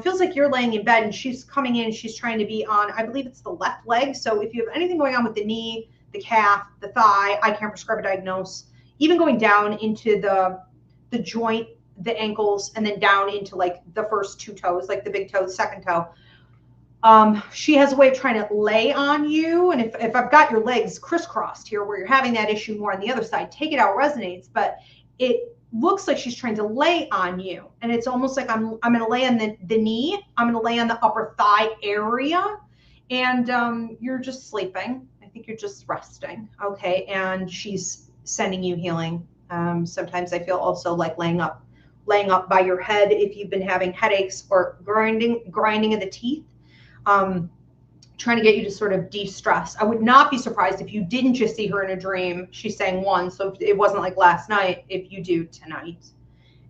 Speaker 1: feels like you're laying in bed and she's coming in. She's trying to be on, I believe it's the left leg. So if you have anything going on with the knee, the calf, the thigh, I can't prescribe a diagnose. Even going down into the joint, the ankles, and then down into like the first 2 toes, like the big toe, the second toe. She has a way of trying to lay on you. And if I've got your legs crisscrossed here where you're having that issue more on the other side, take it out, resonates, but it looks like she's trying to lay on you. And it's almost like I'm going to lay on the knee. I'm going to lay on the upper thigh area. And you're just sleeping. I think you're just resting. Okay. And she's sending you healing. Sometimes I feel also like laying up by your head if you've been having headaches or grinding of the teeth. Trying to get you to sort of de-stress. I would not be surprised if you didn't just see her in a dream. She's saying one, so it wasn't like last night, if you do tonight.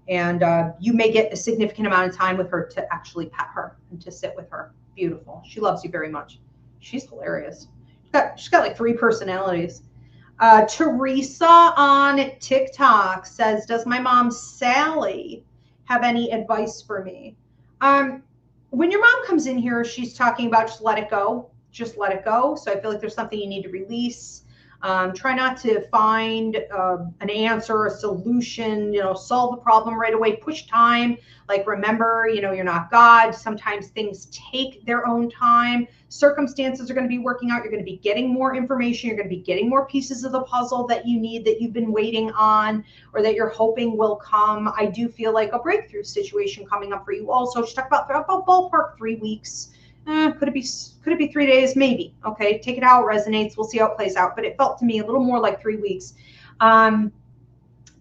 Speaker 1: And you may get a significant amount of time with her to actually pet her and to sit with her. Beautiful. She loves you very much. She's hilarious. She's got like 3 personalities. Teresa on TikTok says, does my mom Sally have any advice for me? When your mom comes in here, she's talking about just let it go. Just let it go. So I feel like there's something you need to release. Try not to find an answer, a solution, you know, solve the problem right away. Push time. Like, remember, you know, you're not God. Sometimes things take their own time. Circumstances are going to be working out. You're going to be getting more information. You're going to be getting more pieces of the puzzle that you need, that you've been waiting on, or that you're hoping will come. I do feel like a breakthrough situation coming up for you also. She talked about ballpark 3 weeks. Could it be 3 days? Maybe. Okay, take it how it resonates. We'll see how it plays out. But it felt to me a little more like 3 weeks.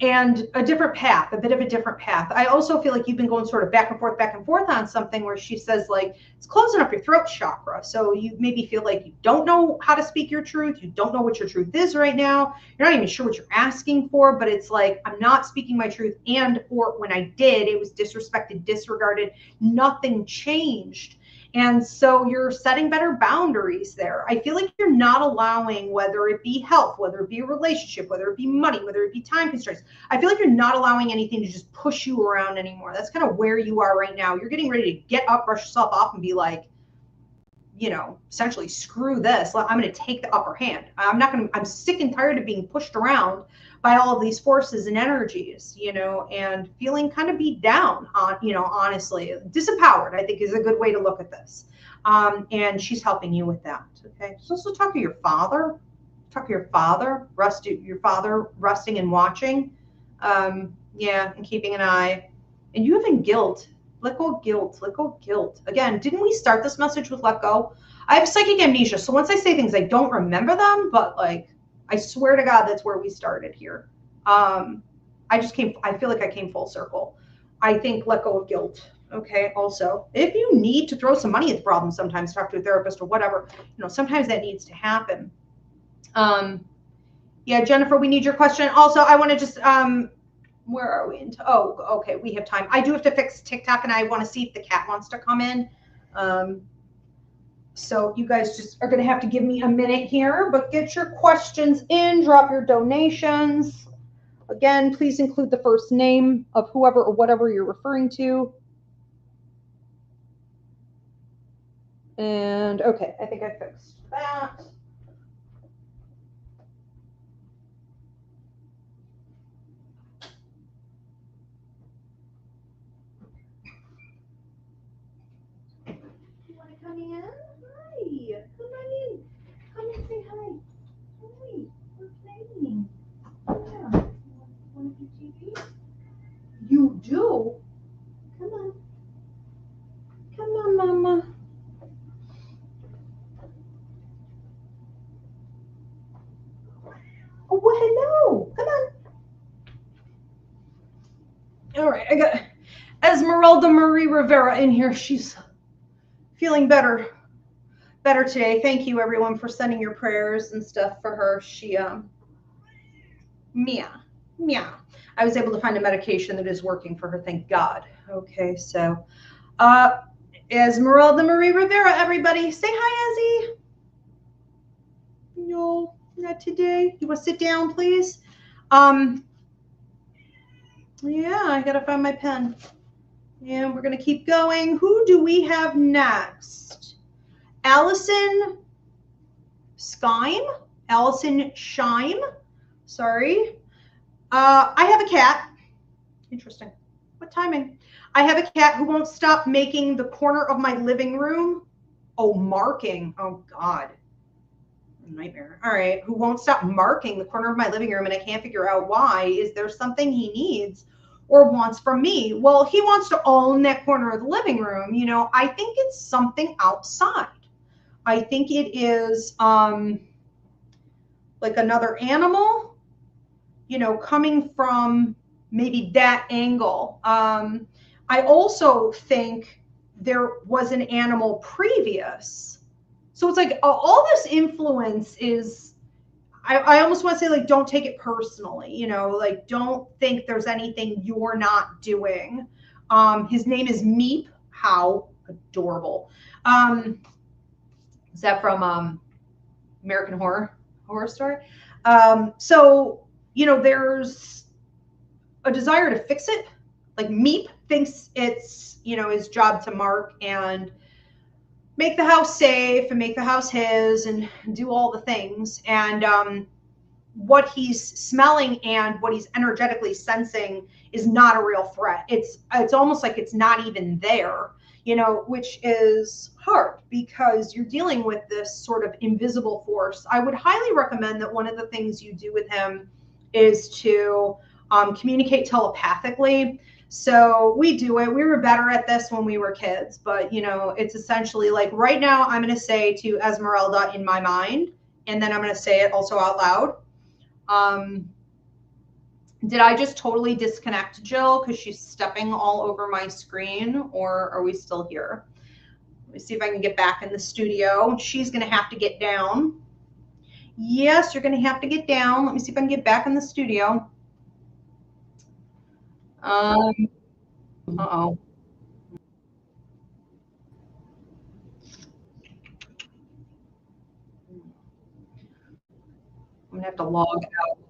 Speaker 1: And a different path, a bit of a different path. I also feel like you've been going sort of back and forth on something where she says like, it's closing up your throat chakra. So you maybe feel like you don't know how to speak your truth. You don't know what your truth is right now. You're not even sure what you're asking for, but it's like, I'm not speaking my truth. And or when I did, it was disrespected, disregarded. Nothing changed. And so you're setting better boundaries there. I feel like you're not allowing, whether it be health, whether it be a relationship, whether it be money, whether it be time constraints, I feel like you're not allowing anything to just push you around anymore. That's kind of where you are right now. You're getting ready to get up, brush yourself off, and be like, you know, essentially, screw this. I'm going to take the upper hand. I'm sick and tired of being pushed around by all of these forces and energies, you know, and feeling kind of beat down on, you know, honestly, disempowered, I think is a good way to look at this. And she's helping you with that. Okay. So also talk to your father, your father resting and watching. Yeah. And keeping an eye, and you having guilt. Let go of guilt. Let go of guilt. Again, didn't we start this message with let go? I have psychic amnesia. So once I say things, I don't remember them, but like, I swear to God, that's where we started here. I feel like I came full circle. I think let go of guilt. Okay. Also, if you need to throw some money at the problem, sometimes talk to a therapist or whatever, you know, sometimes that needs to happen. Yeah, Jennifer, we need your question. Also, I want to just, where are we? Oh, okay. We have time. I do have to fix TikTok, and I want to see if the cat wants to come in. So you guys just are going to have to give me a minute here, but get your questions in, drop your donations. Again, please include the first name of whoever or whatever you're referring to. And okay, I think I fixed that. You want to come in? Hi, come on in. Come and say hi. Hi, we're playing. Yeah. Want to do TV? You do? Come on. Come on, Mama. Oh, well, hello. Come on. All right, I got Esmeralda Marie Rivera in here. She's feeling better today. Thank you, everyone, for sending your prayers and stuff for her. She, meow. I was able to find a medication that is working for her, thank God. Okay, so, Esmeralda Marie Rivera, everybody. Say hi, Ezzy. No, not today. You want to sit down, please? Yeah, I got to find my pen. And we're going to keep going. Who do we have next? Allison Scheim? Allison Scheim? Sorry. I have a cat. Interesting. What timing? I have a cat who won't stop making the corner of my living room. Oh, marking. Oh, God. Nightmare. All right. Who won't stop marking the corner of my living room, and I can't figure out why. Is there something he needs or wants from me? Well, he wants to own that corner of the living room. You know, I think it's something outside. I think it is like another animal, you know, coming from maybe that angle. I also think there was an animal previous. So it's like all this influence is, I almost want to say, like, don't take it personally, you know, like, don't think there's anything you're not doing. His name is Meep. How adorable. Is that from American Horror Story? So, you know, there's a desire to fix it. Like, Meep thinks it's, you know, his job to mark and make the house safe and make the house his and do all the things. And what he's smelling and what he's energetically sensing is not a real threat. It's almost like it's not even there, you know, which is hard because you're dealing with this sort of invisible force. I would highly recommend that one of the things you do with him is to communicate telepathically. So we do it. We were better at this when we were kids, but, you know, it's essentially like right now I'm going to say to Esmeralda in my mind, and then I'm going to say it also out loud. Did I just totally disconnect Jill because she's stepping all over my screen, or are we still here? Let me see if I can get back in the studio. She's going to have to get down. Yes, you're going to have to get down. Let me see if I can get back in the studio. Uh-oh. I'm gonna have to log out.